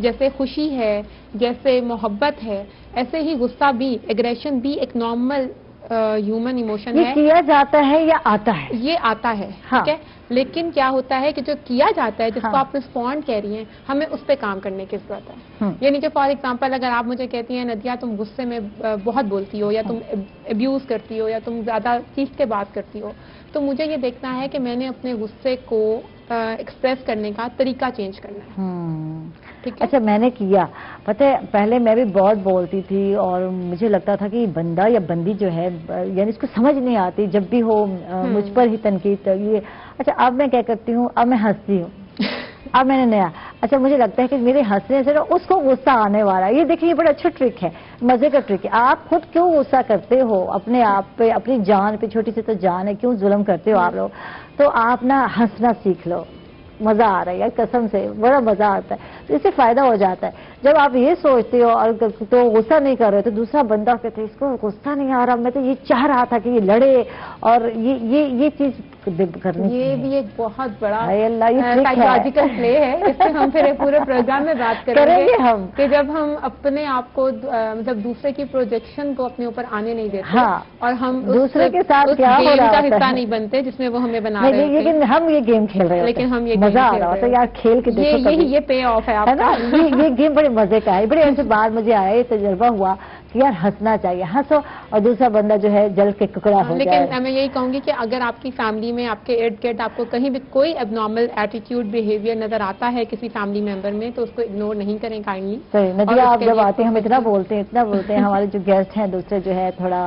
जैसे खुशी है, जैसे मोहब्बत है, ऐसे ही गुस्सा भी, एग्रेशन भी एक नॉर्मल ह्यूमन इमोशन है। ये किया जाता है या आता है? ये आता है, ठीक है। लेकिन क्या होता है कि जो किया जाता है, जिसको आप रिस्पॉन्ड कह रही हैं, हमें उस पर काम करने की जरूरत है। यानी कि फॉर एग्जांपल अगर आप मुझे कहती हैं नदिया तुम गुस्से में बहुत बोलती हो, या तुम अब्यूज करती हो, या तुम ज्यादा चीख के बात करती हो, तो मुझे ये देखना है कि मैंने अपने गुस्से को एक्सप्रेस करने का तरीका चेंज करना है। अच्छा, मैंने किया, पता है पहले मैं भी बहुत बोलती थी और मुझे लगता था कि बंदा या बंदी जो है, यानी इसको समझ नहीं आती, जब भी हो मुझ पर ही तनकीद ये। अच्छा, अब मैं क्या करती हूँ, अब मैं हंसती हूँ। अब मैंने नया, अच्छा मुझे लगता है कि मेरे हंसने से उसको गुस्सा आने वाला है। ये देखिए, ये बड़ा अच्छा ट्रिक है, मजे का ट्रिक है। आप खुद क्यों गुस्सा करते हो अपने आप पे, अपनी जान पे, छोटी सी तो जान है, क्यों जुल्म करते हो आप लोग? तो आप ना हंसना सीख लो, मजा आ रहा है यार, कसम से बड़ा मजा आता है, तो इससे फायदा हो जाता है। जब आप ये सोचते हो और तो गुस्सा नहीं कर रहे, तो दूसरा बंदा कहते इसको गुस्सा नहीं आ रहा, मैं तो ये चाह रहा था कि ये लड़े, और ये चीज करनी। ये भी एक बहुत बड़ा साइकोलॉजिकल प्ले है, इससे हम फिर पूरे प्रोग्राम में बात करेंगे हम, कि जब हम अपने आप को मतलब दूसरे की प्रोजेक्शन को अपने ऊपर आने नहीं देते, और हम दूसरे के साथ क्या हो रहा है हिस्सा नहीं बनते जिसमें वो हमें बना रहे हैं। लेकिन हम ये गेम खेल रहे हैं, लेकिन हम ये मजा आ रहा है यार, खेल के देखो, ये पे ऑफ है आपका। ये गेम बड़े मजे का है। बड़े ऐसे बाद मुझे आया, ये तजुर्बा हुआ कि यार हंसना चाहिए, हंसो और दूसरा बंदा जो है जल के टुकड़ा हो जाए। लेकिन मैं यही कहूंगी कि अगर आपकी फैमिली में, आपके इर्द गिर्द आपको कहीं भी कोई एबनॉर्मल एटीट्यूड, बिहेवियर नजर आता है किसी फैमिली मेंबर में, तो उसको इग्नोर नहीं करें काइंडली। सही नदिया, आप जब आते हैं हम इतना बोलते हैं, हमारे जो गेस्ट हैं दूसरे जो है थोड़ा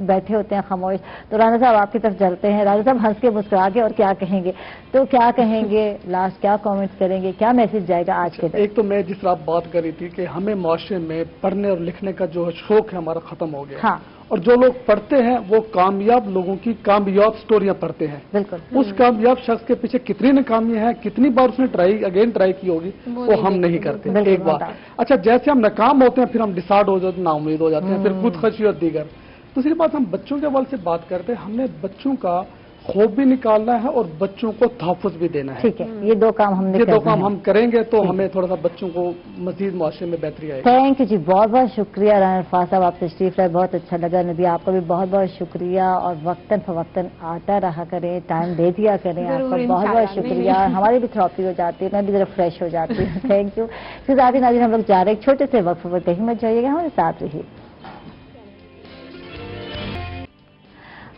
बैठे होते हैं खामोश, तो राना साहब आपकी तरफ चलते हैं। राना साहब हंस के मुस्कुरा के और क्या कहेंगे, तो क्या कहेंगे लास्ट, क्या कॉमेंट्स करेंगे, क्या मैसेज जाएगा आज के दिन? एक तो मैं जिस आप बात कर रही थी कि हमें माशरे में पढ़ने और लिखने का जो शौक है हमारा खत्म हो गया। और जो लोग पढ़ते हैं वो कामयाब लोगों की कामयाब स्टोरियां पढ़ते हैं। बिल्कुल। उस कामयाब शख्स के पीछे कितनी नाकामियां हैं, कितनी बार उसने ट्राई की होगी, वो हम नहीं करते। एक बार अच्छा, जैसे हम नाकाम होते हैं फिर हम डिसार्ड हो जाते हैं, नाउमीद हो जाते हैं, फिर खुदकशी और दीगर। दूसरी बात, हम बच्चों के हवाले से बात करते हैं, हमने बच्चों का खौफ भी निकालना है और बच्चों को तहफ़्फ़ुज़ भी देना है। ठीक है, ये दो काम हम करेंगे तो हमें थोड़ा सा बच्चों को मजीद मुआशरे में बेहतरी आएगी। थैंक यू जी, बहुत बहुत शुक्रिया राना अरफात साहब, आप तशरीफ लाए, बहुत अच्छा लगा। नदी आपका भी बहुत बहुत शुक्रिया, और वक्तन फवक्तन आता रहा करें, टाइम दे दिया करें, आपका बहुत बहुत शुक्रिया। हमारी भी थेरेपी हो जाती है, मैं भी जरा फ्रेश हो जाती हूँ। Thank you. इसके साथ ही नाज़रीन हम लोग जा रहे हैं एक छोटे से वक्फ पर, कहीं मत जाइएगा, हमारे साथ रहिए।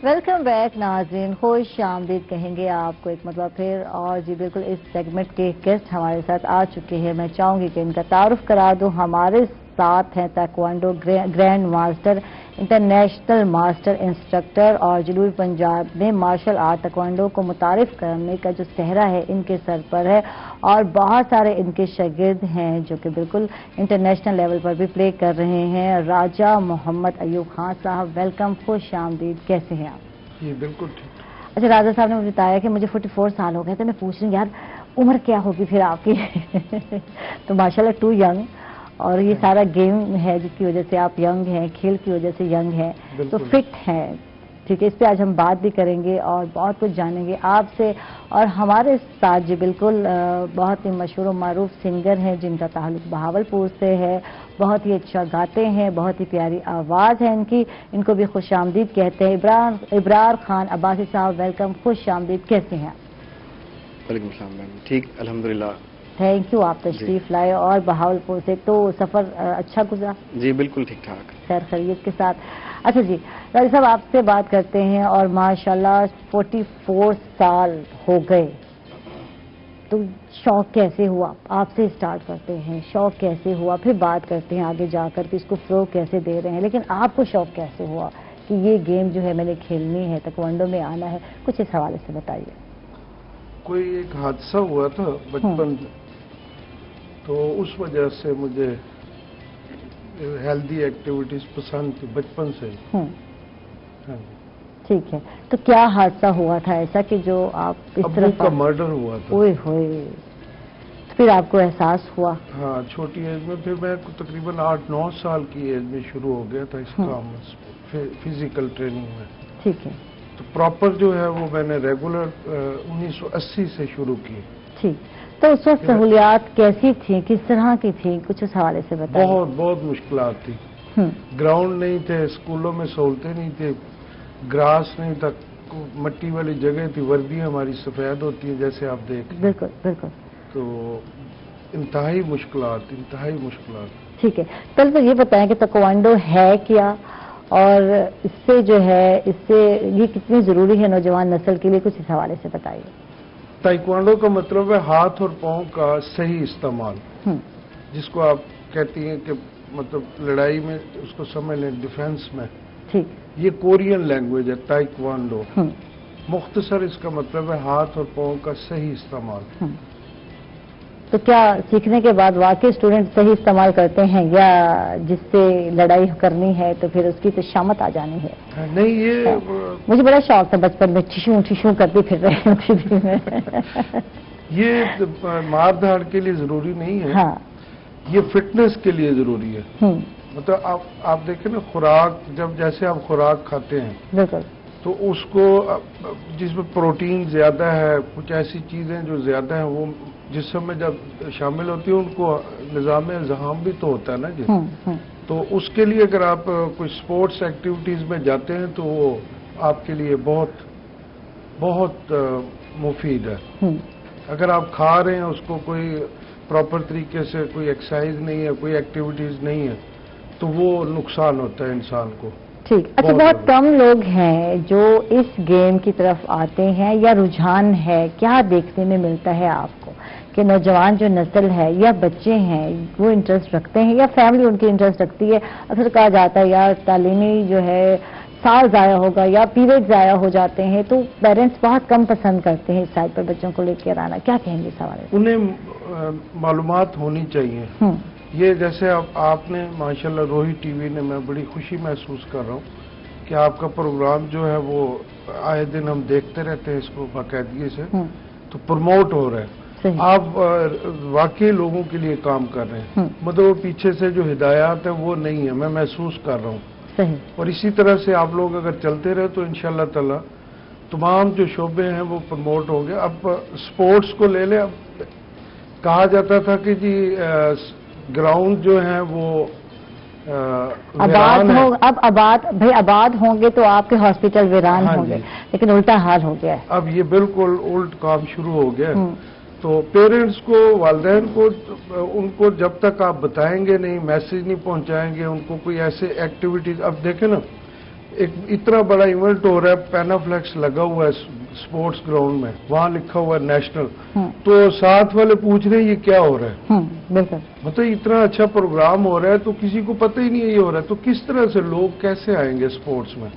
वेलकम बैक नाज़रीन, खुश आमदीद कहेंगे आपको एक मतलब फिर। और जी बिल्कुल, इस सेगमेंट के गेस्ट हमारे साथ आ चुके हैं, मैं चाहूँगी कि इनका तारुफ करा दूँ। हमारे साथ हैं taekwondo grand master, international master instructor और जनूबी पंजाब में मार्शल आर्ट ताइक्वांडो को मुतारिफ करने का जो सेहरा है इनके सर पर है और बहुत सारे इनके शागिर्द हैं जो कि बिल्कुल इंटरनेशनल लेवल पर भी प्ले कर रहे हैं। राजा मोहम्मद अयूब खान साहब, वेलकम, खुश आमदीद, कैसे हैं आप? जी बिल्कुल ठीक। अच्छा, राजा साहब ने मुझे बताया कि मुझे 44 साल हो गए, तो मैं पूछ रही हूँ यार उम्र क्या होगी फिर आपकी? तो माशाल्लाह टू यंग, और ये सारा गेम है जिसकी वजह से आप यंग हैं, खेल की वजह से यंग हैं, तो फिट हैं, ठीक है। इस पे आज हम बात भी करेंगे और बहुत कुछ जानेंगे आपसे। और हमारे साथ जी बिल्कुल बहुत ही मशहूर और मारूफ सिंगर हैं जिनका ताल्लुक बहावलपुर से है, बहुत ही अच्छा गाते हैं, बहुत ही प्यारी आवाज़ है इनकी, इनको भी खुश आमदीद कहते हैं। इब्रार खान अब्बासी साहब, वेलकम, खुश आमदीद, कैसे हैं आप? वालेकुम सलाम मैम, ठीक अल्हम्दुलिल्लाह। थैंक यू, आप तशरीफ लाए। और बहावलपुर से तो सफ़र अच्छा गुजरा? जी बिल्कुल ठीक ठाक, खैर खैरियत के साथ। अच्छा जी, राजा साहब आपसे बात करते हैं, और माशाल्लाह 44 साल हो गए, तो शौक कैसे हुआ? आपसे स्टार्ट करते हैं, शौक कैसे हुआ, फिर बात करते हैं आगे जाकर कि इसको फ्लो कैसे दे रहे हैं, लेकिन आपको शौक कैसे हुआ कि ये गेम जो है मैंने खेलनी है, ताइक्वांडो में आना है? कुछ इस हवाले से बताइए। कोई एक हादसा हुआ था बचपन में, तो उस वजह से मुझे हेल्दी एक्टिविटीज पसंद थी बचपन से ही। हाँ, ठीक है। तो क्या हादसा हुआ था ऐसा कि जो आप इस तरफ का मर्डर हुआ था? ओए होए, फिर आपको एहसास हुआ? हाँ, छोटी एज में। फिर मैं तकरीबन 8-9 साल की एज में शुरू हो गया था इस काम में, फिजिकल ट्रेनिंग में। ठीक है। तो प्रॉपर जो है वो मैंने रेगुलर 1980 से शुरू की। ठीक, तो उस वक्त सहूलियात कैसी थी, किस तरह की थी, कुछ उस हवाले से बताइए। बहुत मुश्किलात थी। ग्राउंड नहीं थे, स्कूलों में सहूलतें नहीं थे, ग्रास नहीं था, मट्टी वाली जगह थी, वर्दी हमारी सफेद होती है जैसे आप देख। बिल्कुल बिल्कुल। तो इंतहाई मुश्किलात। ठीक है, पहले तो ये बताएं कि ताइक्वांडो है क्या, और इससे जो है, इससे ये कितनी जरूरी है नौजवान नस्ल के लिए, कुछ इस हवाले से बताइए। ताइक्वांडो का मतलब है हाथ और पांव का सही इस्तेमाल, जिसको आप कहती हैं कि मतलब लड़ाई में उसको समझ लें, डिफेंस में। ठीक, ये कोरियन लैंग्वेज है ताइक्वांडो। मुख्तसर इसका मतलब है हाथ और पांव का सही इस्तेमाल। तो क्या सीखने के बाद वाकई स्टूडेंट सही इस्तेमाल करते हैं, या जिससे लड़ाई करनी है तो फिर उसकी तो शामत आ जानी है? नहीं, ये मुझे बड़ा शौक था बचपन में, ठिशू करती फिर रहे थी। ये मार धाड़ के लिए जरूरी नहीं है। हाँ, ये फिटनेस के लिए जरूरी है। मतलब आप देखें ना, खुराक जैसे आप खुराक खाते हैं, बिल्कुल, तो उसको जिसमें प्रोटीन ज्यादा है, कुछ ऐसी चीजें जो ज्यादा है, वो जिस्म में जब शामिल होती है उनको निज़ाम ज़हाम भी तो होता है ना जी। तो उसके लिए अगर आप कोई स्पोर्ट्स एक्टिविटीज में जाते हैं तो वो आपके लिए बहुत मुफीद है। अगर आप खा रहे हैं उसको कोई प्रॉपर तरीके से, कोई एक्सरसाइज नहीं है, कोई एक्टिविटीज नहीं है, तो वो नुकसान होता है इंसान को। ठीक। अच्छा, बहुत कम लोग हैं जो इस गेम की तरफ आते हैं, या रुझान है, क्या देखने में मिलता है आपको कि नौजवान जो नस्ल है या बच्चे हैं वो इंटरेस्ट रखते हैं, या फैमिली उनकी इंटरेस्ट रखती है? अक्सर कहा जाता है यार तालीमी जो है साल ज़ाया होगा या पीरियड ज़ाया हो जाते हैं, तो पेरेंट्स बहुत कम पसंद करते हैं इस साइड पर बच्चों को लेकर आना। क्या कहेंगे इस हवाले से? उन्हें मालूमात होनी चाहिए। ये जैसे आपने माशाल्लाह रोही टीवी ने, मैं बड़ी खुशी महसूस कर रहा हूँ कि आपका प्रोग्राम जो है वो आए दिन हम देखते रहते हैं इसको बाकायदगी से, तो प्रमोट हो रहा है। आप वाकई लोगों के लिए काम कर रहे हैं। मतलब पीछे से जो हिदायत है वो नहीं है, मैं महसूस कर रहा हूँ। और इसी तरह से आप लोग अगर चलते रहे तो इंशाअल्लाह ताला तमाम जो शोबे हैं वो प्रमोट होंगे। अब स्पोर्ट्स को ले लें, अब कहा जाता था कि जी ग्राउंड जो है वो आबाद हो, अब आबाद होंगे तो आपके हॉस्पिटल वीरान होंगे, लेकिन उल्टा हाल हो गया है। अब ये बिल्कुल उल्ट काम शुरू हो गया है। तो पेरेंट्स को, वालिदैन को, उनको जब तक आप बताएंगे नहीं, मैसेज नहीं पहुंचाएंगे, उनको कोई ऐसे एक्टिविटीज, अब देखें ना, एक इतना बड़ा इवेंट हो रहा है, पैनाफ्लेक्स लगा हुआ है स्पोर्ट्स ग्राउंड में, वहां लिखा हुआ है नेशनल, तो साथ वाले पूछ रहे हैं ये क्या हो रहा है। बिल्कुल। मतलब इतना अच्छा प्रोग्राम हो रहा है तो किसी को पता ही नहीं है ये हो रहा है, तो किस तरह से लोग कैसे आएंगे स्पोर्ट्स में।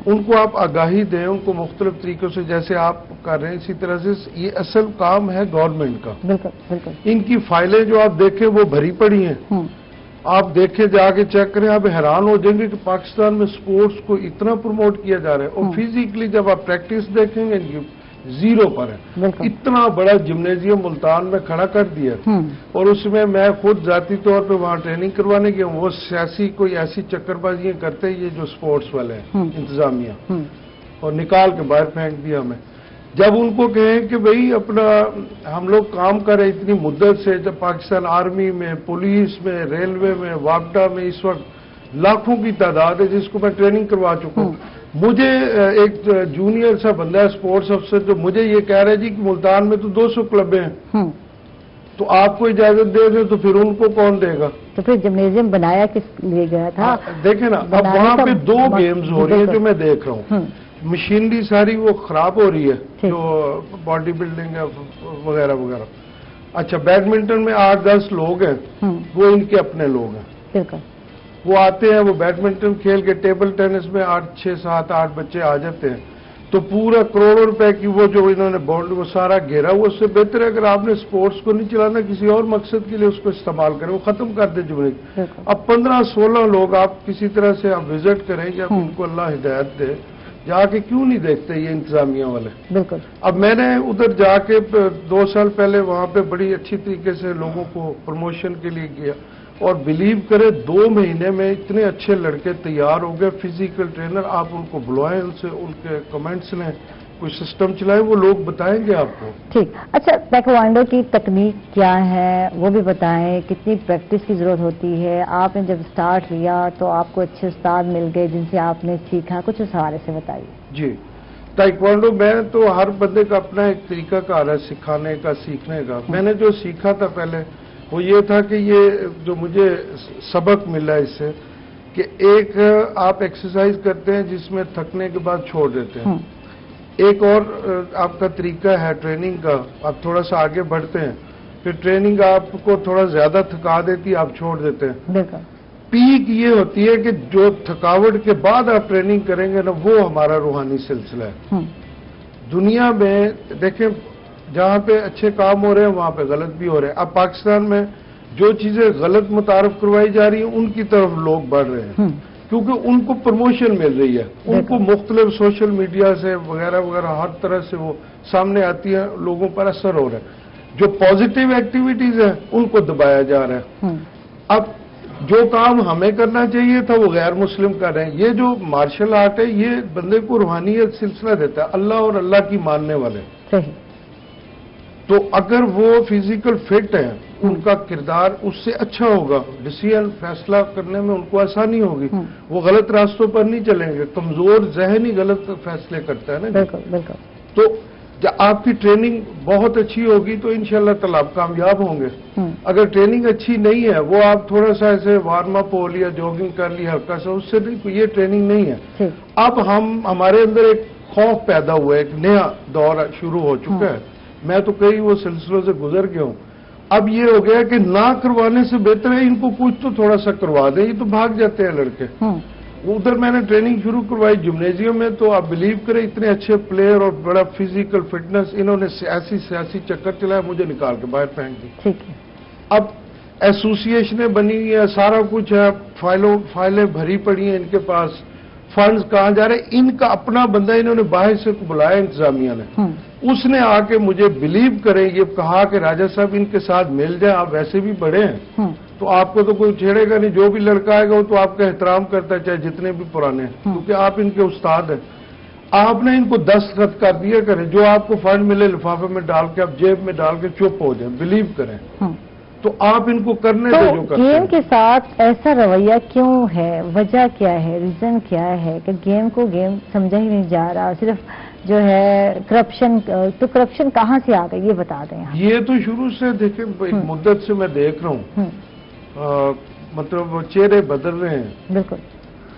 उनको आप आगाही दें, उनको मुख्तलिफ तरीकों से, जैसे आप कर रहे हैं इसी तरह से। ये असल काम है गवर्नमेंट का। बिल्कुल बिल्कुल। इनकी फाइलें जो आप देखें वो भरी पड़ी हैं, आप देखें जाके चेक करें, आप हैरान हो जाएंगे कि पाकिस्तान में स्पोर्ट्स को इतना प्रमोट किया जा रहा है, और फिजिकली जब आप प्रैक्टिस देखेंगे इनकी जीरो पर है। इतना बड़ा जिम्नेजियम मुल्तान में खड़ा कर दिया, और उसमें मैं खुद जाती तौर पे वहां ट्रेनिंग करवाने गया हूं। वो सियासी कोई ऐसी चक्करबाजियां करते हैं ये जो स्पोर्ट्स वाले हैं इंतजामिया, और निकाल के बाहर फेंक दिया हमें। जब उनको कहें कि भाई अपना हम लोग काम करें इतनी मुद्दत से, जब पाकिस्तान आर्मी में, पुलिस में, रेलवे में, वापडा में इस वक्त लाखों की तादाद है जिसको मैं ट्रेनिंग करवा चुका हूँ। मुझे एक जूनियर सा बंदा है स्पोर्ट्स अफसर, जो मुझे ये कह रहा है जी कि मुल्तान में तो 200 क्लबें हैं, तो आपको इजाजत दे रहे तो फिर उनको कौन देगा। तो फिर जिम्नेजियम बनाया किस लिए गया था? देखे ना, अब वहाँ पे 2 गेम्स हो रही है जो मैं देख रहा हूँ। मशीनरी सारी वो खराब हो रही है, जो बॉडी बिल्डिंग है वगैरह वगैरह। अच्छा, बैडमिंटन में 8-10 लोग हैं, वो इनके अपने लोग हैं। बिल्कुल। वो आते हैं, वो बैडमिंटन खेल के, टेबल टेनिस में 6, 7, 8 बच्चे आ जाते हैं, तो पूरा करोड़ों रुपए की वो जो इन्होंने बॉन्ड वो सारा घेरा हुआ। उससे बेहतर है अगर आपने स्पोर्ट्स को नहीं चलाना, किसी और मकसद के लिए उसको इस्तेमाल करें, वो खत्म कर दे जुमले। अब 15-16 लोग आप किसी तरह से आप विजिट करें, या उनको अल्लाह हिदायत दे, जाके क्यों नहीं देखते ये इंतजामिया वाले। बिल्कुल। अब मैंने उधर जाके 2 साल पहले वहां पे बड़ी अच्छी तरीके से लोगों को प्रमोशन के लिए किया, और बिलीव करें 2 महीने में इतने अच्छे लड़के तैयार हो गए, फिजिकल ट्रेनर। आप उनको बुलाएं, उनसे उनके कमेंट्स लें, कोई सिस्टम चलाएं, वो लोग बताएंगे आपको। ठीक। अच्छा, ताइक्वांडो की तकनीक क्या है वो भी बताएं, कितनी प्रैक्टिस की जरूरत होती है? आपने जब स्टार्ट लिया तो आपको अच्छे उस्ताद मिल गए जिनसे आपने सीखा, कुछ उस हवाले से बताइए। जी, ताइक्वांडो में तो हर बंदे का अपना एक तरीका कार है सिखाने का, सीखने का। मैंने जो सीखा था पहले वो ये था कि ये जो मुझे सबक मिला इससे, कि एक आप एक्सरसाइज करते हैं जिसमें थकने के बाद छोड़ देते हैं। एक और आपका तरीका है ट्रेनिंग का, आप थोड़ा सा आगे बढ़ते हैं, फिर ट्रेनिंग आपको थोड़ा ज्यादा थका देती है, आप छोड़ देते हैं। पीक ये होती है कि जो थकावट के बाद आप ट्रेनिंग करेंगे ना, वो हमारा रूहानी सिलसिला है। दुनिया में देखें, जहां पे अच्छे काम हो रहे हैं वहां पे गलत भी हो रहे हैं। अब पाकिस्तान में जो चीजें गलत मुतारफ करवाई जा रही हैं उनकी तरफ लोग बढ़ रहे हैं, क्योंकि उनको प्रमोशन मिल रही है, उनको मुख्तलिफ सोशल मीडिया से वगैरह वगैरह हर तरह से वो सामने आती है, लोगों पर असर हो रहा है। जो पॉजिटिव एक्टिविटीज है उनको दबाया जा रहा है। अब जो काम हमें करना चाहिए था वो गैर मुस्लिम कर रहे हैं। ये जो मार्शल आर्ट है ये बंदे को रूहानियत सिलसिला देता है, अल्लाह और अल्लाह की मानने वाले। तो अगर वो फिजिकल फिट है, उनका किरदार उससे अच्छा होगा, डिसीजन फैसला करने में उनको आसानी होगी, वो गलत रास्तों पर नहीं चलेंगे। कमजोर जहन ही गलत फैसले करता है ना। बिल्कुल बिल्कुल। तो जब आपकी ट्रेनिंग बहुत अच्छी होगी तो इंशाल्लाह ताला आप कामयाब होंगे। अगर ट्रेनिंग अच्छी नहीं है, वो आप थोड़ा सा ऐसे वार्म अप हो लिया, जॉगिंग कर ली हल्का सा, उससे नहीं, ये ट्रेनिंग नहीं है। अब हमारे अंदर एक खौफ पैदा हुआ है, एक नया दौर शुरू हो चुका है। मैं तो कई वो सिलसिलों से गुजर गया हूँ। अब ये हो गया कि ना करवाने से बेहतर है इनको कुछ तो थोड़ा सा करवा दे, ये तो भाग जाते हैं लड़के। उधर मैंने ट्रेनिंग शुरू करवाई जिम्नेजियम में, तो आप बिलीव करें इतने अच्छे प्लेयर और बड़ा फिजिकल फिटनेस, इन्होंने सियासी चक्कर चलाया, मुझे निकाल के बाहर फेंक दी। ठीक है। अब एसोसिएशनें बनी है, सारा कुछ है, फाइलें भरी पड़ी हैं इनके पास, फंड्स कहाँ जा रहे हैं, इनका अपना बंदा इन्होंने बाहर से बुलाया इंतजामिया ने, उसने आके मुझे बिलीव करें ये कहा कि राजा साहब इनके साथ मिल जाए, आप वैसे भी बड़े हैं तो आपको तो कोई छेड़ेगा नहीं, जो भी लड़का आएगा वो तो आपका एहतराम करता है, चाहे जितने भी पुराने हैं, क्योंकि आप इनके उस्ताद हैं। आपने इनको दस्तखत कर दिया करें, जो आपको फंड मिले लिफाफे में डाल के आप जेब में डाल के चुप हो जाए, बिलीव करें। तो आप इनको करने दो जो करते हैं। गेम के साथ ऐसा रवैया क्यों है, वजह क्या है, रीजन क्या है कि गेम को गेम समझा ही नहीं जा रहा, सिर्फ जो है करप्शन? तो करप्शन कहाँ से आ गई ये बता दें। ये तो शुरू से देखें, एक मुद्दत से मैं देख रहा हूँ, मतलब चेहरे बदल रहे हैं। बिल्कुल।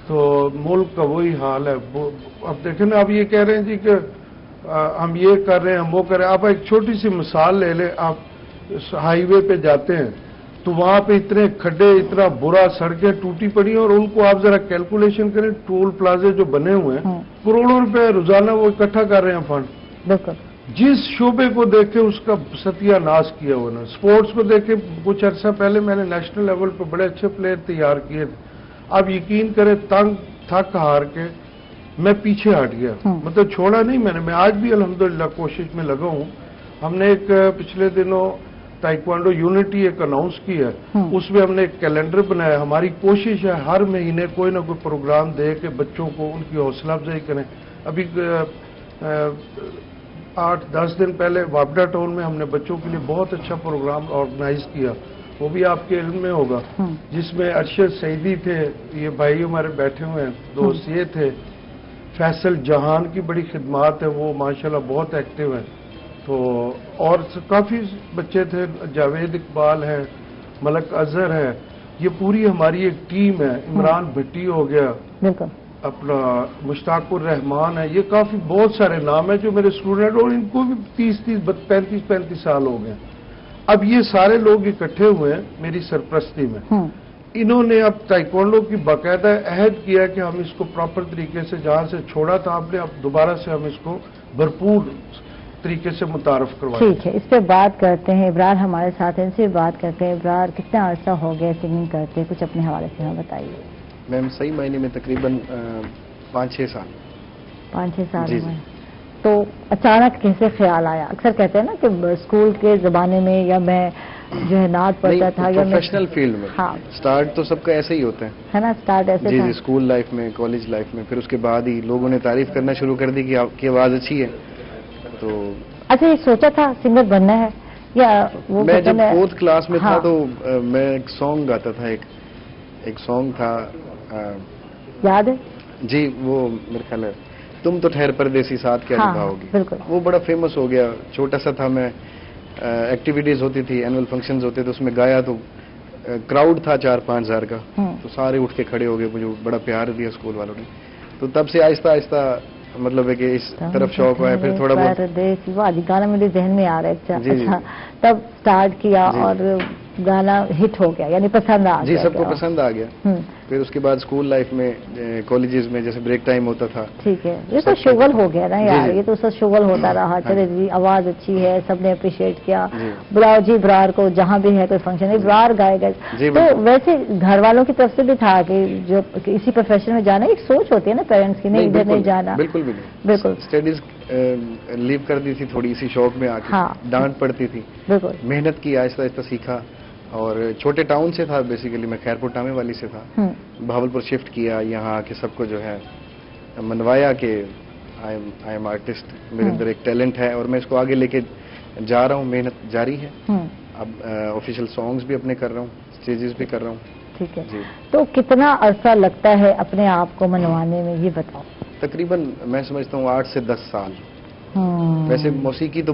तो मुल्क का वही हाल है। अब देखें ना, अब ये कह रहे हैं जी कि हम ये कर रहे हैं, हम वो कर रहे हैं। आप एक छोटी सी मिसाल ले लें, आप हाईवे पे जाते हैं तो वहां पे इतने खड्डे, इतना बुरा, सड़कें टूटी पड़ी हैं, और उनको आप जरा कैलकुलेशन करें, टोल प्लाजे जो बने हुए हैं, करोड़ों रुपए रोजाना वो इकट्ठा कर रहे हैं फंड। बिल्कुल। जिस शोबे को देखे उसका सत्यानाश किया उन्होंने। स्पोर्ट्स को देखे, कुछ अर्सा पहले मैंने नेशनल लेवल पे बड़े अच्छे प्लेयर तैयार किए थे, आप यकीन करें तंग थक हार के मैं पीछे हट गया, मतलब छोड़ा नहीं मैंने। मैं आज भी अल्हम्दुलिल्लाह कोशिश में लगा हूं। हमने एक पिछले दिनों ताइक्वांडो यूनिटी एक अनाउंस की है, उसमें हमने एक कैलेंडर बनाया। हमारी कोशिश है हर महीने कोई ना कोई प्रोग्राम दे के बच्चों को उनकी हौसला अफजाई करें। अभी 8-10 दिन पहले वापडा टाउन में हमने बच्चों के लिए बहुत अच्छा प्रोग्राम ऑर्गेनाइज किया, वो भी आपके इल्म में होगा, जिसमें अरशद सईदी थे, ये भाई हमारे बैठे हुए हैं दोस्त, ये थे। फैसल जहान की बड़ी खिदमात है, वो माशाल्लाह बहुत एक्टिव है। तो और काफी बच्चे थे, जावेद इकबाल है, मलक अजहर है, ये पूरी हमारी एक टीम है। इमरान भट्टी हो गया, अपना मुश्ताकुर रहमान है, ये काफी बहुत सारे नाम है जो मेरे स्टूडेंट, और इनको भी 35-35 साल हो गए। अब ये सारे लोग इकट्ठे हुए हैं मेरी सरपरस्ती में। इन्होंने अब ताइक्वांडो की बाकायदा अहद किया कि हम इसको प्रॉपर तरीके से, जहां से छोड़ा था आपने, अब दोबारा से हम इसको भरपूर तरीके से मुतारफ करवाएं। ठीक है, इस पे बात करते हैं। इब्रार हमारे साथ हैं, इनसे बात करते हैं। इब्रार, कितना अरसा हो गया सिंगिंग करते हैं, कुछ अपने हवाले से हमें बताइए। मैम सही मायने में तकरीबन 5-6 साल। 5-6 साल में तो अचानक कैसे ख्याल आया? अक्सर कहते हैं ना कि स्कूल के जमाने में, या मैं जो है नात पढ़ता था, या प्रोफेशनल फील्ड में। हाँ, स्टार्ट तो सबका ऐसे ही होता है ना, स्टार्ट ऐसे जी, स्कूल लाइफ में, कॉलेज लाइफ में, फिर उसके बाद ही लोगों ने तारीफ करना शुरू कर दी कि आपकी आवाज अच्छी है। तो अच्छा, ये सोचा था सिंगर बनना है, या वो मैं जब 4th क्लास में हाँ, था तो मैं एक सॉन्ग गाता था, एक सॉन्ग था, याद है जी, वो मेरे ख्याल है, तुम तो ठहर परदेसी साथ क्या निभाओगी। बिल्कुल। वो बड़ा फेमस हो गया। छोटा सा था मैं, एक्टिविटीज होती थी, एनुअल फंक्शंस होते थे, उसमें गाया तो क्राउड था 4-5 हजार का, तो सारे उठ के खड़े हो गए, मुझे बड़ा प्यार दिया स्कूल वालों ने। तो तब से आहिस्ता आहिस्ता मतलब है कि इस तरफ शौक हुआ है। फिर थोड़ा बहुत वो गाना मेरे जहन में आ रहा है। अच्छा, तब स्टार्ट किया और गाना हिट हो गया, यानी पसंद आ गया? जी, सबको पसंद आ गया। फिर उसके बाद स्कूल लाइफ में, कॉलेजेस में जैसे ब्रेक टाइम होता था। ठीक है, ये तो शुगल हो गया ना यार, ये तो सब शुगल होता रहा। चले जी, आवाज अच्छी है, सबने अप्रिशिएट किया, बुलाओ जी इब्रार को, जहाँ भी है कोई फंक्शन है इब्रार गाएगा। तो वैसे घर वालों की तरफ से भी था कि जो इसी प्रोफेशन में जाना, एक सोच होती है ना पेरेंट्स की, नहीं इधर नहीं जाना? बिल्कुल भी नहीं, बिल्कुल। स्टडीज लीव कर दी थी थोड़ी, इसी शौक में आके। डांट पड़ती थी, बिल्कुल। मेहनत की, आहिस्ता आहिस्ता सीखा, और छोटे टाउन से था बेसिकली, मैं खैरपुर टामे वाली से था, भावलपुर शिफ्ट किया, यहाँ आके सबको जो है मनवाया कि आई एम आर्टिस्ट, मेरे अंदर एक टैलेंट है और मैं इसको आगे लेके जा रहा हूँ, मेहनत जारी है। अब ऑफिशियल सॉन्ग्स भी अपने कर रहा हूँ, स्टेजेस भी कर रहा हूँ। ठीक है, तो कितना अरसा लगता है अपने आप को मनवाने में, ये बताओ? तकरीबन मैं समझता हूँ 8 से 10 साल। वैसे मौसीकी तो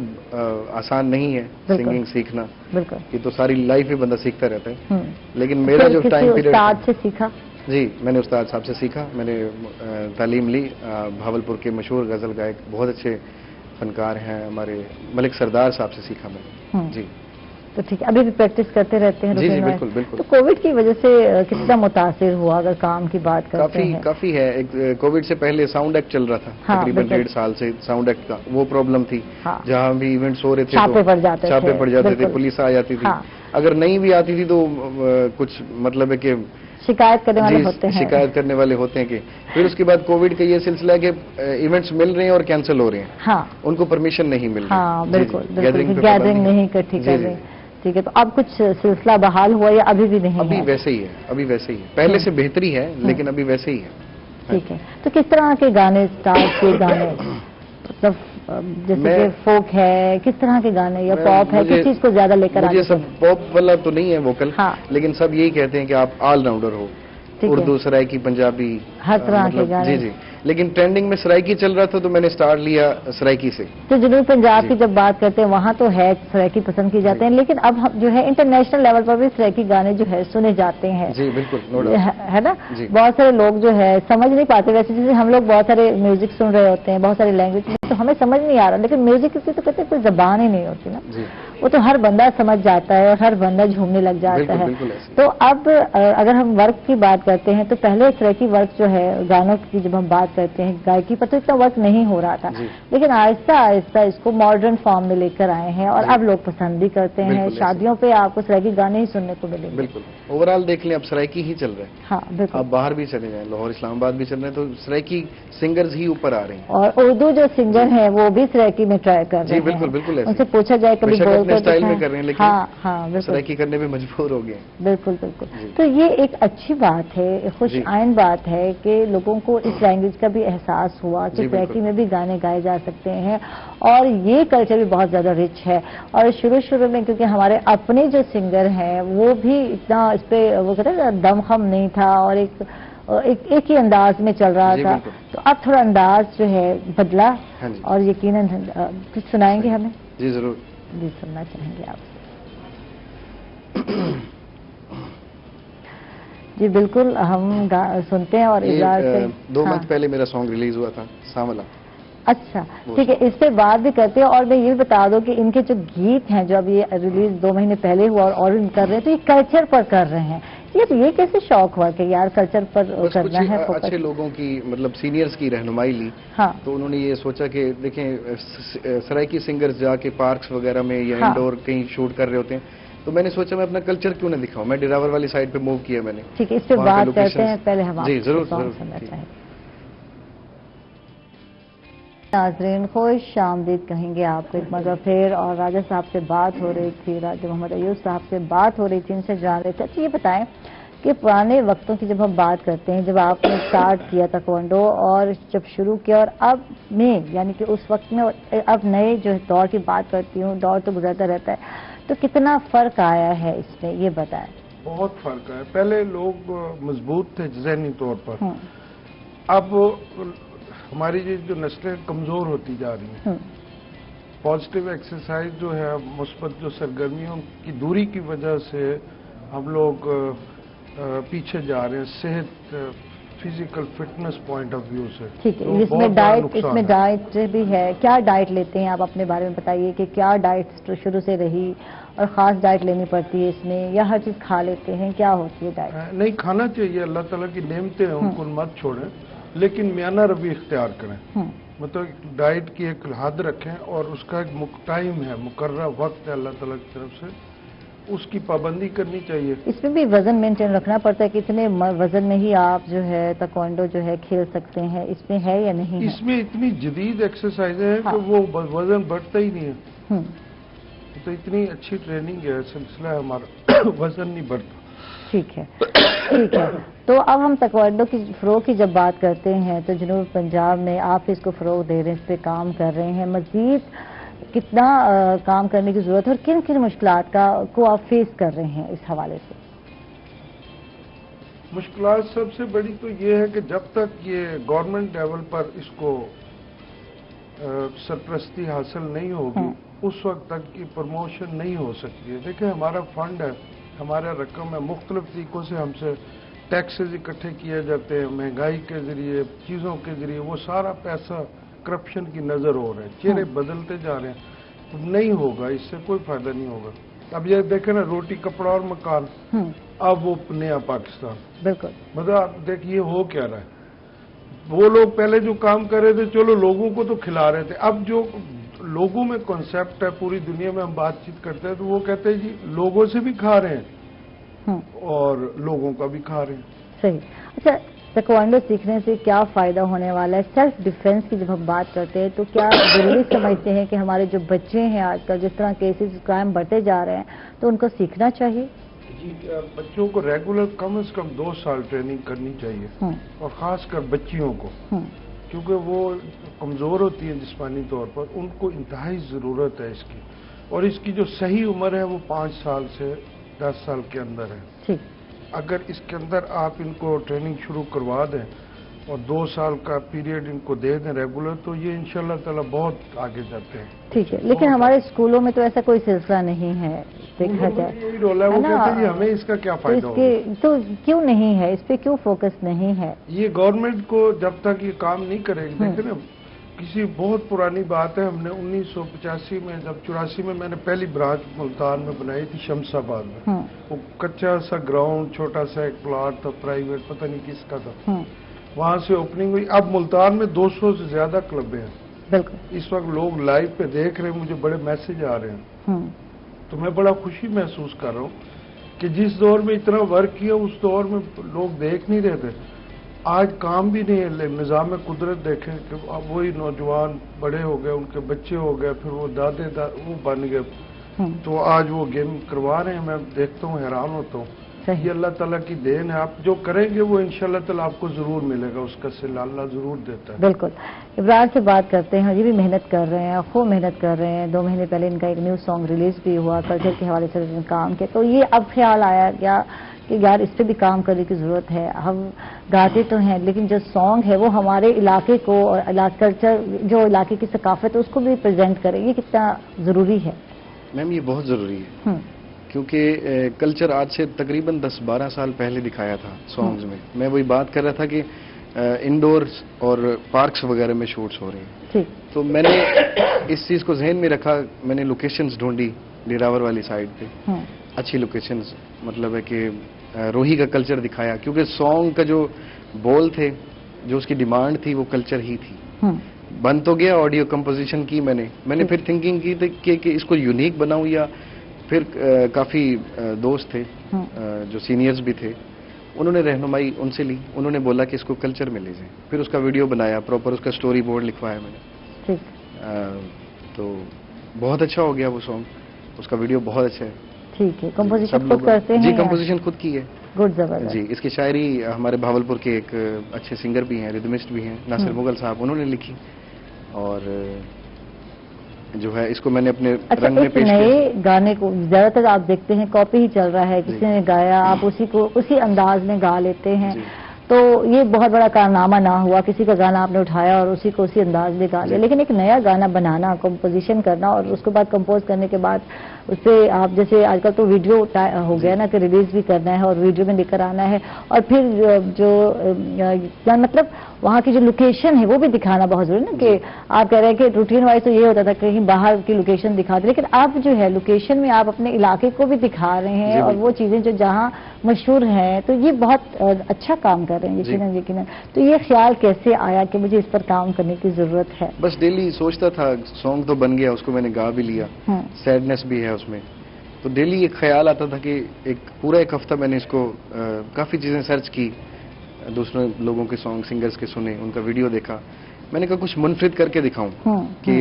आसान नहीं है, सिंगिंग सीखना, बिल्कुल, ये तो सारी लाइफ ही बंदा सीखता रहता है। लेकिन मेरा जो टाइम पीरियड, उस्ताद से सीखा? जी, मैंने उस्ताद साहब से सीखा, मैंने तालीम ली। भावलपुर के मशहूर गजल गायक, बहुत अच्छे फनकार हैं हमारे, मलिक सरदार साहब से सीखा मैंने। जी, तो ठीक है, अभी भी प्रैक्टिस करते रहते हैं? जी जी, बिल्कुल बिल्कुल। तो कोविड की वजह से कितना मुतासिर हुआ, अगर काम की बात करते हैं? काफी है। एक कोविड से पहले साउंड एक्ट चल रहा था, तकरीबन 1.5 साल से साउंड एक्ट का वो प्रॉब्लम थी। जहाँ भी इवेंट्स हो रहे थे छापे पड़ जाते थे, पुलिस आ जाती थी। अगर नहीं भी आती थी तो कुछ मतलब है कि शिकायत करने वाले होते हैं, शिकायत करने वाले होते हैं कि फिर उसके बाद कोविड का ये सिलसिला है कि इवेंट्स मिल रहे हैं और कैंसिल हो रहे हैं, उनको परमिशन नहीं मिल रही। बिल्कुल, गैदरिंग नहीं इकट्ठी कर रहे। ठीक है, तो अब कुछ सिलसिला बहाल हुआ या अभी भी नहीं? अभी वैसे ही है, अभी वैसे ही है, पहले से बेहतरी है, लेकिन अभी वैसे ही है। ठीक है, तो किस तरह के गाने, स्टार्ट के गाने, मतलब जैसे कि फोक है, किस तरह के गाने, या पॉप है, किस चीज को ज्यादा लेकर आते हैं? मुझे सब पॉप वाला तो नहीं है वोकल, लेकिन सब यही कहते हैं कि आप ऑलराउंडर हो, उर्दू, सराइकी, पंजाबी, हर तरह के गाने। जी जी, لیکن ٹرینڈنگ میں سرائکی چل رہا تھا تو میں نے سٹارٹ لیا سرائکی سے. تو جنوبی پنجاب کی جب بات کرتے ہیں وہاں تو ہے سرائکی پسند کی جاتے ہیں، لیکن اب جو ہے انٹرنیشنل لیول پر بھی سرائکی گانے جو ہے سنے جاتے ہیں. جی بالکل ہے نا. بہت سارے لوگ جو ہے سمجھ نہیں پاتے، ویسے جیسے ہم لوگ بہت سارے میوزک سن رہے ہوتے ہیں بہت ساری لینگویج میں تو ہمیں سمجھ نہیں آ رہا، لیکن میوزک کی تو کہتے ہیں کوئی زبان ہی نہیں ہوتی نا، وہ تو ہر بندہ سمجھ جاتا ہے اور ہر بندہ جھومنے لگ جاتا ہے. تو اب اگر ہم ورک کی بات کرتے ہیں تو پہلے سرائکی ورک جو ہے گانوں کی جب ہم بات کرتے ہیں گائکی پر تو اتنا ورک نہیں ہو رہا تھا، لیکن آہستہ آہستہ اس کو ماڈرن فارم میں لے کر آئے ہیں اور اب لوگ پسند بھی کرتے ہیں. شادیوں پہ آپ کو سرائکی گانے ہی سننے کو ملیں گے. بالکل اوور آل دیکھ لیں اب سرائکی ہی چل رہے ہیں. ہاں بالکل. اب باہر بھی چلے جائیں، لاہور اسلام آباد بھی چل رہے ہیں تو سرائکی سنگرز ہی اوپر آ رہے ہیں. اور اردو جو سنگر ہیں وہ بھی سرائکی میں ٹرائی کر رہے ہیں. بالکل بالکل ان سے پوچھا جائے کبھی بولتے اسٹائل میں کر رہے ہیں لیکن ہاں سرائکی کرنے میں مجبور ہو گئے. بالکل بالکل. تو یہ ایک اچھی بات ہے، خوش آئند بات ہے کہ لوگوں کو اس لینگویج کا بھی احساس ہوا کہ سرائکی میں بھی گانے گائے جا سکتے ہیں اور یہ کلچر بھی بہت زیادہ رچ ہے. اور شروع میں کیونکہ ہمارے اپنے جو سنگر ہیں وہ بھی اتنا اس پہ وہ کہتے ہیں دم خم نہیں تھا اور ایک ہی انداز میں چل رہا تھا، تو اب تھوڑا انداز جو ہے بدلا اور یقیناً کچھ سنائیں گے ہمیں؟ جی ضرور. جی سننا چاہیں گے آپ؟ جی بالکل ہم سنتے ہیں. اور 2 منتھ پہلے میرا سانگ ریلیز ہوا تھا سانولا. اچھا ٹھیک ہے، اس پہ بات بھی کرتے ہیں. اور میں یہ بھی بتا دوں کہ ان کے جو گیت ہیں جو اب یہ ریلیز 2 مہینے پہلے ہوا اور کر رہے ہیں تو یہ کلچر پر کر رہے ہیں. یہ کیسے شوق ہوا کہ یار کلچر پر کرنا ہے؟ اچھے لوگوں کی مطلب سینئرز کی رہنمائی لی تو انہوں نے یہ سوچا کہ دیکھیں سرائکی سنگرز جا کے پارکس وغیرہ میں یا انڈور کہیں شوٹ کر رہے ہوتے ہیں تو میں نے سوچا میں اپنا کلچر کیوں نہ دکھاؤں. میں ڈراور والی سائڈ پہ موو کیا میں نے. ٹھیک ہے اس پہ بات کرتے ہیں. پہلے ہم جی ضرور سننا چاہیں گے. ناظرین خوش آمدید کہیں گے آپ کو ایک مرتبہ پھر. اور راجہ صاحب سے بات ہو رہی تھی، راجہ محمد ایوب صاحب سے بات ہو رہی تھی، ان سے جان رہے تھے. اچھا یہ بتائیں کہ پرانے وقتوں کی جب ہم بات کرتے ہیں جب آپ نے سٹارٹ کیا تائیکوانڈو اور جب شروع کیا اور اب میں یعنی کہ اس وقت میں اب نئے جو دور کی بات کرتی ہوں، دور تو گزرتا رہتا ہے، تو کتنا فرق آیا ہے اس میں یہ بتائیں؟ بہت فرق ہے. پہلے لوگ مضبوط تھے ذہنی طور پر، اب ہماری جو نسلیں کمزور ہوتی جا رہی ہیں. پازیٹیو ایکسرسائز جو ہے مثبت جو سرگرمیوں کی دوری کی وجہ سے ہم لوگ پیچھے جا رہے ہیں صحت physical fitness point of view سے. ٹھیک ہے اس میں ڈائٹ بھی ہے. کیا ڈائٹ لیتے ہیں آپ اپنے بارے میں بتائیے کہ کیا ڈائٹ شروع سے رہی اور خاص ڈائٹ لینی پڑتی ہے اس میں یا ہر چیز کھا لیتے ہیں؟ کیا ہوتی ہے ڈائٹ؟ نہیں کھانا چاہیے، اللہ تعالیٰ کی نعمتیں ہیں ان کو مت چھوڑیں، لیکن میانہ روی اختیار کریں. مطلب ڈائٹ کی ایک حد رکھیں اور اس کا ایک ٹائم ہے، مقررہ وقت ہے اللہ تعالیٰ کی طرف سے، اس کی پابندی کرنی چاہیے. اس میں بھی وزن مینٹین رکھنا پڑتا ہے کہ اتنے وزن میں ہی آپ جو ہے تائیکوانڈو جو ہے کھیل سکتے ہیں، اس میں ہے یا نہیں؟ اس میں اتنی جدید ایکسرسائزیں ہیں کہ وہ وزن بڑھتا ہی نہیں ہے. تو اتنی اچھی ٹریننگ ہے، سلسلہ ہے ہمارا، وزن نہیں بڑھتا. ٹھیک ہے ٹھیک ہے. تو اب ہم تائیکوانڈو کی فروغ کی جب بات کرتے ہیں تو جنوب پنجاب میں آپ اس کو فروغ دے رہے ہیں، اس پہ کام کر رہے ہیں. مزید کتنا کام کرنے کی ضرورت ہے اور کن کن مشکلات کو آپ فیس کر رہے ہیں اس حوالے سے؟ مشکلات سب سے بڑی تو یہ ہے کہ جب تک یہ گورنمنٹ لیول پر اس کو سرپرستی حاصل نہیں ہوگی اس وقت تک کی پروموشن نہیں ہو سکتی ہے. دیکھیں ہمارا فنڈ ہے، ہمارا رقم ہے، مختلف طریقوں سے ہم سے ٹیکسز اکٹھے کیے جاتے ہیں، مہنگائی کے ذریعے، چیزوں کے ذریعے، وہ سارا پیسہ کرپشن کی نظر ہو رہے ہیں، چہرے بدلتے جا رہے ہیں. نہیں ہوگا، اس سے کوئی فائدہ نہیں ہوگا. اب یہ دیکھیں نا، روٹی کپڑا اور مکان، اب وہ نیا پاکستان. بالکل. مطلب آپ دیکھیے ہو کیا رہا ہے. وہ لوگ پہلے جو کام کر رہے تھے چلو لوگوں کو تو کھلا رہے تھے، اب جو لوگوں میں کنسیپٹ ہے پوری دنیا میں ہم بات چیت کرتے ہیں تو وہ کہتے ہیں جی لوگوں سے بھی کھا رہے ہیں اور لوگوں کا بھی کھا رہے ہیں. صحیح. اچھا تائیکوانڈو سیکھنے سے کیا فائدہ ہونے والا ہے؟ سیلف ڈیفینس کی جب ہم بات کرتے ہیں تو کیا ضروری سمجھتے ہیں کہ ہمارے جو بچے ہیں آج کل جس طرح کیسز کرائم بڑھتے جا رہے ہیں تو ان کو سیکھنا چاہیے؟ جی بچوں کو ریگولر کم از کم 2 سال ٹریننگ کرنی چاہیے اور خاص کر بچیوں کو، کیونکہ وہ کمزور ہوتی ہیں جسمانی طور پر، ان کو انتہائی ضرورت ہے اس کی. اور اس کی جو صحیح عمر ہے وہ 5 سال سے 10 سال کے اندر ہے. اگر اس کے اندر آپ ان کو ٹریننگ شروع کروا دیں और 2 साल का पीरियड इनको दे दें रेगुलर, तो ये इंशाल्लाह ताला बहुत आगे जाते हैं। ठीक है, लेकिन हमारे स्कूलों में तो ऐसा कोई सिलसिला नहीं है, देखा जाए यही रोल है। वो कहते हैं हमें इसका क्या फायदा होगा, तो क्यों नहीं है, इस पे क्यों फोकस नहीं है? ये गवर्नमेंट को जब तक ये काम नहीं करेगी, देखें ना, किसी बहुत पुरानी बात है, हमने 1985 में, जब 84 में मैंने पहली ब्रांच मुल्तान में बनाई थी शमशाबाद में, वो कच्चा सा ग्राउंड, छोटा सा एक प्लॉट था प्राइवेट, पता नहीं किसका था, वहां से ओपनिंग हुई। अब मुल्तान में 200 से ज्यादा क्लब हैं। बिल्कुल। इस वक्त लोग लाइव पे देख रहे हैं, मुझे बड़े मैसेज आ रहे हैं, तो मैं बड़ा खुशी महसूस कर रहा हूँ कि जिस दौर में इतना वर्क किया, उस दौर में लोग देख नहीं रहे थे। आज काम भी नहीं है, निज़ाम कुदरत देखें कि अब वही नौजवान बड़े हो गए, उनके बच्चे हो गए, फिर वो दादे वो बन गए, तो आज वो गेम करवा रहे हैं। मैं देखता हूँ, हैरान होता हूँ। ये अल्लाह ताला की देन है, आप जो करेंगे वो इंशाल्लाह ताला आपको जरूर मिलेगा, उसका सिला अल्लाह जरूर देता है। बिल्कुल। इब्रार से बात करते हैं, ये भी मेहनत कर रहे हैं, खूब मेहनत कर रहे हैं। 2 महीने पहले इनका एक न्यू सॉन्ग रिलीज भी हुआ, कल्चर के हवाले से काम किया, तो ये अब ख्याल आया क्या कि यार इस पे भी काम करने की जरूरत है। हम गाते तो हैं, लेकिन जो सॉन्ग है वो हमारे इलाके को और कल्चर, जो इलाके की सकाफत है, उसको भी प्रेजेंट करें। ये कितना जरूरी है? मैम, ये बहुत जरूरी है, क्योंकि कल्चर आज से तकरीबन 10-12 साल पहले दिखाया था सॉन्ग्स में। मैं वही बात कर रहा था कि इंडोर्स और पार्क्स वगैरह में शूट्स हो रहे हैं, तो मैंने इस चीज़ को जहन में रखा। मैंने लोकेशंस ढूंढी डिरावर वाली साइड पे, अच्छी लोकेशंस, मतलब है कि रोही का कल्चर दिखाया, क्योंकि सॉन्ग का जो बोल थे, जो उसकी डिमांड थी, वो कल्चर ही थी। बन तो गया, ऑडियो कंपोजिशन की मैंने फिर थिंकिंग की कि इसको यूनिक बनाऊं, या फिर काफ़ी दोस्त थे जो सीनियर्स भी थे, उन्होंने रहनुमाई उनसे ली। उन्होंने बोला कि इसको कल्चर में ले जाएं, फिर उसका वीडियो बनाया, प्रॉपर उसका स्टोरी बोर्ड लिखवाया मैंने। तो बहुत अच्छा हो गया वो सॉन्ग, उसका वीडियो बहुत अच्छा है। ठीक है। कंपोजिशन खुद करते हैं? जी, कंपोजिशन खुद की है। गुड, जबरदस्त। जी, इसकी शायरी हमारे भावलपुर के एक अच्छे सिंगर भी हैं, रिदमिस्ट भी हैं, नासिर मुगल साहब, उन्होंने लिखी। और जो है इसको मैंने अपने रंग में पेश किया। नए गाने को ज्यादातर आप देखते हैं कॉपी ही चल रहा है, किसी ने गाया, आप उसी अंदाज में गा लेते हैं, तो ये बहुत बड़ा कारनामा ना हुआ। किसी का गाना आपने उठाया और उसी को उसी अंदाज में गा लिया, लेकिन एक नया गाना बनाना, कंपोजिशन करना, और उसके बाद कंपोज करने के बाद उससे आप, जैसे आजकल तो वीडियो हो गया ना कि रिलीज भी करना है और वीडियो में लेकर आना है, और फिर जो मतलब वहाँ की जो लोकेशन है वो भी दिखाना बहुत जरूरी है ना। कि आप कह रहे हैं कि रूटीन वाइज तो ये होता था कहीं बाहर की लोकेशन दिखाते, लेकिन अब जो है लोकेशन में आप अपने इलाके को भी दिखा रहे हैं, और वो चीजें जो जहाँ मशहूर हैं, तो ये बहुत अच्छा काम कर रहे हैं यकीनन। तो ये ख्याल कैसे आया कि मुझे इस पर काम करने की जरूरत है? बस डेली सोचता था, सॉन्ग तो बन गया, उसको मैंने गा भी लिया, सैडनेस भी है उसमें, तो डेली एक ख्याल आता था कि एक हफ्ता मैंने इसको काफ़ी चीज़ें सर्च की, दूसरे लोगों के सॉन्ग, सिंगर्स के सुने, उनका वीडियो देखा। मैंने कहा कुछ मुनफरिद करके दिखाऊं कि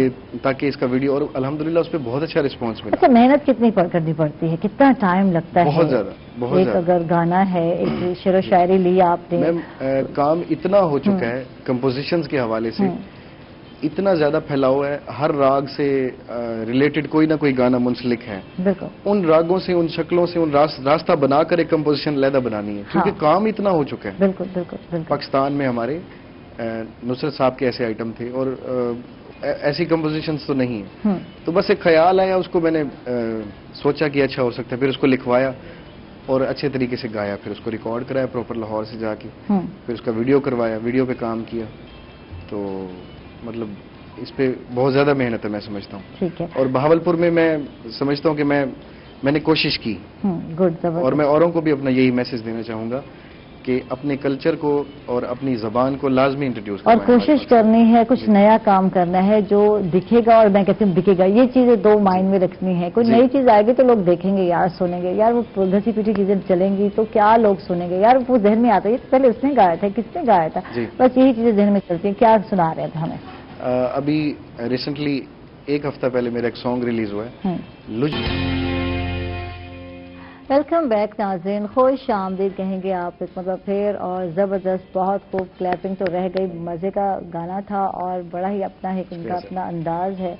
ताकि इसका वीडियो, और अल्हम्दुलिल्लाह उस पर बहुत अच्छा रिस्पांस मिला। अच्छा, मेहनत कितनी करनी पड़ती है, कितना टाइम लगता है? बहुत ज़्यादा। एक अगर गाना है, एक शेर व शायरी ली आपने, मैम काम इतना हो चुका है कंपोजिशंस के हवाले से, इतना ज्यादा फैलाव है, हर राग से रिलेटेड कोई ना कोई गाना मुंसलिक है। उन रागों से, उन शक्लों से, उन रास्ता बनाकर एक कंपोजिशन लहदा बनानी है, क्योंकि काम इतना हो चुका है। बिल्कुल। पाकिस्तान में हमारे नुसरत साहब के ऐसे आइटम थे, और ऐसी कंपोजिशंस तो नहीं है। तो बस एक ख्याल आया, उसको मैंने सोचा कि अच्छा हो सकता है, फिर उसको लिखवाया और अच्छे तरीके से गाया, फिर उसको रिकॉर्ड कराया प्रॉपर लाहौर से जाके, फिर उसका वीडियो करवाया, वीडियो पे काम किया। तो मतलब इस पे बहुत ज्यादा मेहनत है, मैं समझता हूँ। ठीक है। और बहावलपुर में मैं समझता हूँ कि मैंने कोशिश की, और मैं औरों को भी अपना यही मैसेज देना चाहूंगा कि अपने कल्चर को और अपनी जबान को लाजमी इंट्रोड्यूस और कोशिश करनी है, कुछ नया काम करना है जो दिखेगा, और मैं कहती हूँ दिखेगा। ये चीजें दो माइंड में रखनी है। कोई नई चीज आएगी तो लोग देखेंगे यार, सुनेंगे यार, वो घसी पीटी चीजें चलेंगी तो क्या लोग सुनेंगे यार, वो जहन में आता है पहले उसने गाया था, किसने गाया था, बस यही चीजें जहन में चलती है। क्या सुना रहे थे हमें? अभी रिसेंटली एक हफ्ता पहले मेरा एक सॉन्ग रिलीज हुआ है, लुज। वेलकम बैक नाज़रीन, खुश आमदीद कहेंगे आप एक मतलब फिर, और ज़बरदस्त, बहुत खूब, क्लैपिंग तो रह गई, मज़े का गाना था, और बड़ा ही अपना है, इनका अपना अंदाज है।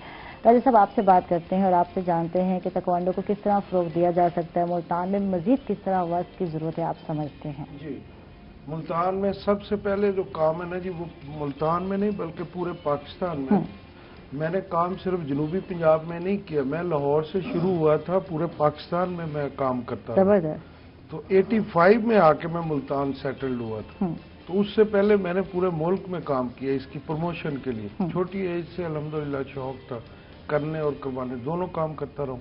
राजा साहब, आपसे बात करते हैं और आपसे जानते हैं कि ताइक्वांडो को किस तरह फ़रोग़ दिया जा सकता है, मुल्तान में मज़ीद किस तरह वक्त की ज़रूरत है आप समझते हैं? जी, मुल्तान में सबसे पहले जो काम है ना जी, वो मुल्तान में नहीं बल्कि पूरे पाकिस्तान में, मैंने काम सिर्फ जनूबी पंजाब में नहीं किया, मैं लाहौर से शुरू हुआ था, पूरे पाकिस्तान में मैं काम करता था। तो 85 में आके मैं मुल्तान सेटल्ड हुआ था। तो उससे पहले मैंने पूरे मुल्क में काम किया इसकी प्रमोशन के लिए। छोटी एज से अल्हम्दुलिल्लाह शौक था करने और करवाने, दोनों काम करता रहूं,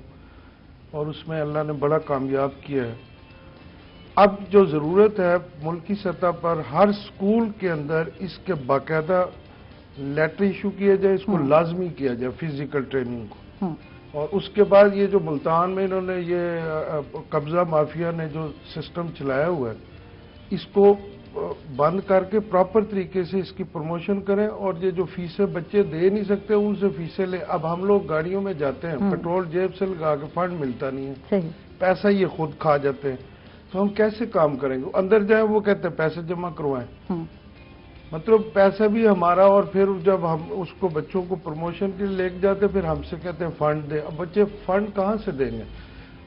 और उसमें अल्लाह ने बड़ा कामयाब किया है। अब जो ज़रूरत है मुल्की सतह पर, हर स्कूल के अंदर इसके बाकायदा लेटर इशू किया जाए, इसको लाजमी किया जाए फिजिकल ट्रेनिंग को। और उसके बाद ये जो मुल्तान में इन्होंने ये कब्जा माफिया ने जो सिस्टम चलाया हुआ है, इसको बंद करके प्रॉपर तरीके से इसकी प्रमोशन करें। और ये जो फीसें बच्चे दे नहीं सकते उनसे फीसें ले। अब हम लोग गाड़ियों में जाते हैं, पेट्रोल जेब से लगा के फंड मिलता नहीं है, पैसा ये खुद खा जाते हैं, तो हम कैसे काम करेंगे? अंदर जाए वो कहते हैं पैसे जमा करवाएं, मतलब पैसा भी हमारा, और फिर जब हम उसको बच्चों को प्रमोशन के लिए लेके जाते फिर हमसे कहते हैं फंड दे। अब बच्चे फंड कहाँ से देंगे?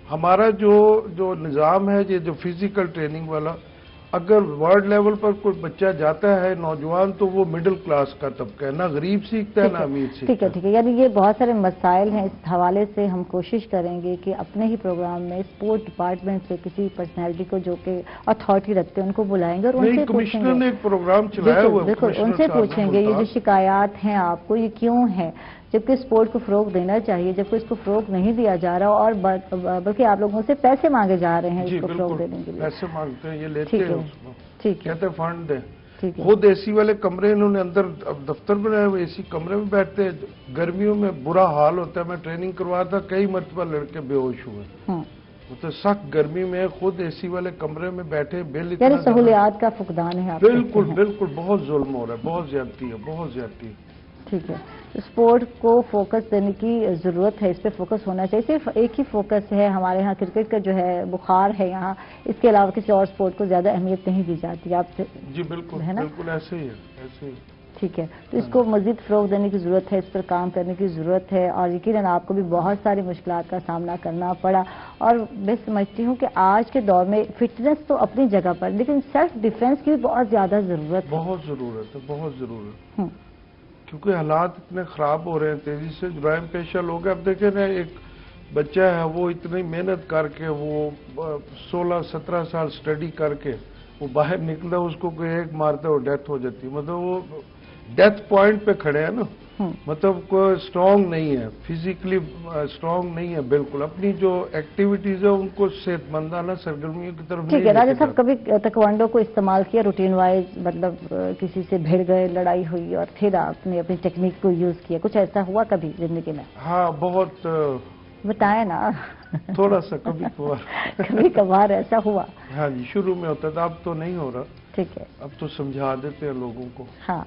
हमारा जो निज़ाम है ये जो फिजिकल ट्रेनिंग वाला, अगर वर्ल्ड लेवल पर कोई बच्चा जाता है नौजवान, तो वो मिडिल क्लास का तबका है, ना गरीब सीखता है ना अमीर सीखता है। ठीक है, यानी ये बहुत सारे मसाइल हैं। इस हवाले से हम कोशिश करेंगे कि अपने ही प्रोग्राम में स्पोर्ट डिपार्टमेंट से किसी पर्सनैलिटी को जो कि अथॉरिटी रखते हैं उनको बुलाएंगे और उनसे कमिश्नर ने एक प्रोग्राम चलाया हुआ है, बिल्कुल उनसे पूछेंगे ये जो शिकायत हैं आपको ये क्यों है, जबकि स्पोर्ट को फरोग देना चाहिए, जबकि इसको फरोग नहीं दिया जा रहा और बल्कि आप लोगों से पैसे मांगे जा रहे हैं इसको फरोग देने के लिए। पैसे मांगते हैं, ये लेते हैं उसको, ठीक है, कहते हैं फंड दे। खुद एसी वाले कमरे इन्होंने अंदर दफ्तर बनाए हुए, एसी कमरे में बैठते हैं, गर्मियों में बुरा हाल होता है। मैं ट्रेनिंग करवाया था, कई मरतबा लड़के बेहोश हुए, तो सख्त गर्मी में खुद एसी वाले कमरे में बैठे, बिल इतना सहूलियात का फुकदान है। बिल्कुल बिल्कुल, बहुत जुल्म हो रहा है, बहुत ज्यादती है, बहुत ज्यादती है। ठीक है, तो स्पोर्ट को फोकस देने की जरूरत है, इस पे फोकस होना चाहिए। सिर्फ एक ही फोकस है हमारे यहाँ, क्रिकेट का जो है बुखार है यहाँ, इसके अलावा किसी और स्पोर्ट को ज्यादा अहमियत नहीं दी जाती। आप जी बिल्कुल है ना, बिल्कुल ऐसे ही है, ऐसे ही। ठीक है, तो इसको मजीद फ़रोग देने की ज़रूरत है, इस पर काम करने की ज़रूरत है। और यकीनन आपको भी बहुत सारी मुश्किलात का सामना करना पड़ा। और मैं समझती हूँ कि आज के दौर में फिटनेस तो अपनी जगह पर, लेकिन सेल्फ डिफेंस की भी बहुत ज़्यादा ज़रूरत है। बहुत ज़रूरत है, बहुत ज़रूरत है, क्योंकि हालात इतने ख़राब हो रहे हैं तेज़ी से। जुराइम पेशा लोग, अब देखें ना, एक बच्चा है वो इतनी मेहनत करके, वो 16-17 साल स्टडी करके वो बाहर निकला, उसको कोई एक मारता है वो डेथ हो जाती है। मतलब वो डेथ पॉइंट पे खड़े हैं ना, मतलब कोई स्ट्रांग नहीं है, फिजिकली स्ट्रांग नहीं है बिल्कुल। अपनी जो एक्टिविटीज है उनको सेहतमंदाना सरगर्मियों की तरफ। ठीक है राजा साहब, कभी ताइक्वांडो को इस्तेमाल किया रूटीन वाइज, मतलब किसी से भिड़ गए, लड़ाई हुई और फिर आपने अपनी टेक्निक को यूज किया, कुछ ऐसा हुआ कभी जिंदगी में? हाँ, बहुत बताए ना। थोड़ा सा कभी कभार कभी कभार ऐसा हुआ। हाँ जी, शुरू में होता था, अब तो नहीं हो रहा। ठीक है, अब तो समझा देते हैं लोगों को। हाँ,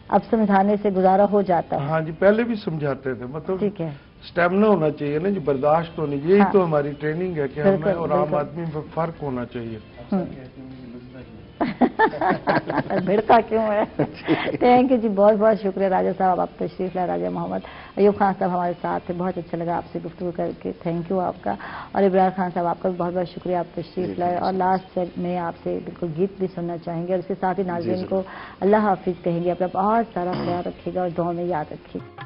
अब समझाने से गुजारा हो जाता है। हाँ जी, पहले भी समझाते थे, मतलब ठीक है, स्टेमिना होना चाहिए ना जी, बर्दाश्त होनी चाहिए। यही तो हमारी ट्रेनिंग है कि हमें और आम आदमी में फर्क होना चाहिए। भिड़ता क्यों है? थैंक यू जी, बहुत बहुत शुक्रिया राजा साहब, आप तशरीफ लाए। राजा मोहम्मद अयूब खान साहब हमारे साथ थे, बहुत अच्छा लगा आपसे गुफ्तगू करके, थैंक यू आपका। और इब्रार खान साहब, आपका भी बहुत बहुत शुक्रिया, आप तशरीफ लाए। और लास्ट में आपसे बिल्कुल गीत भी सुनना चाहेंगे, और इसके साथ ही नाज़रीन को अल्लाह हाफिज़ कहेंगे। अपना बहुत सारा ख्याल रखिएगा और दुआ में याद रखिएगा।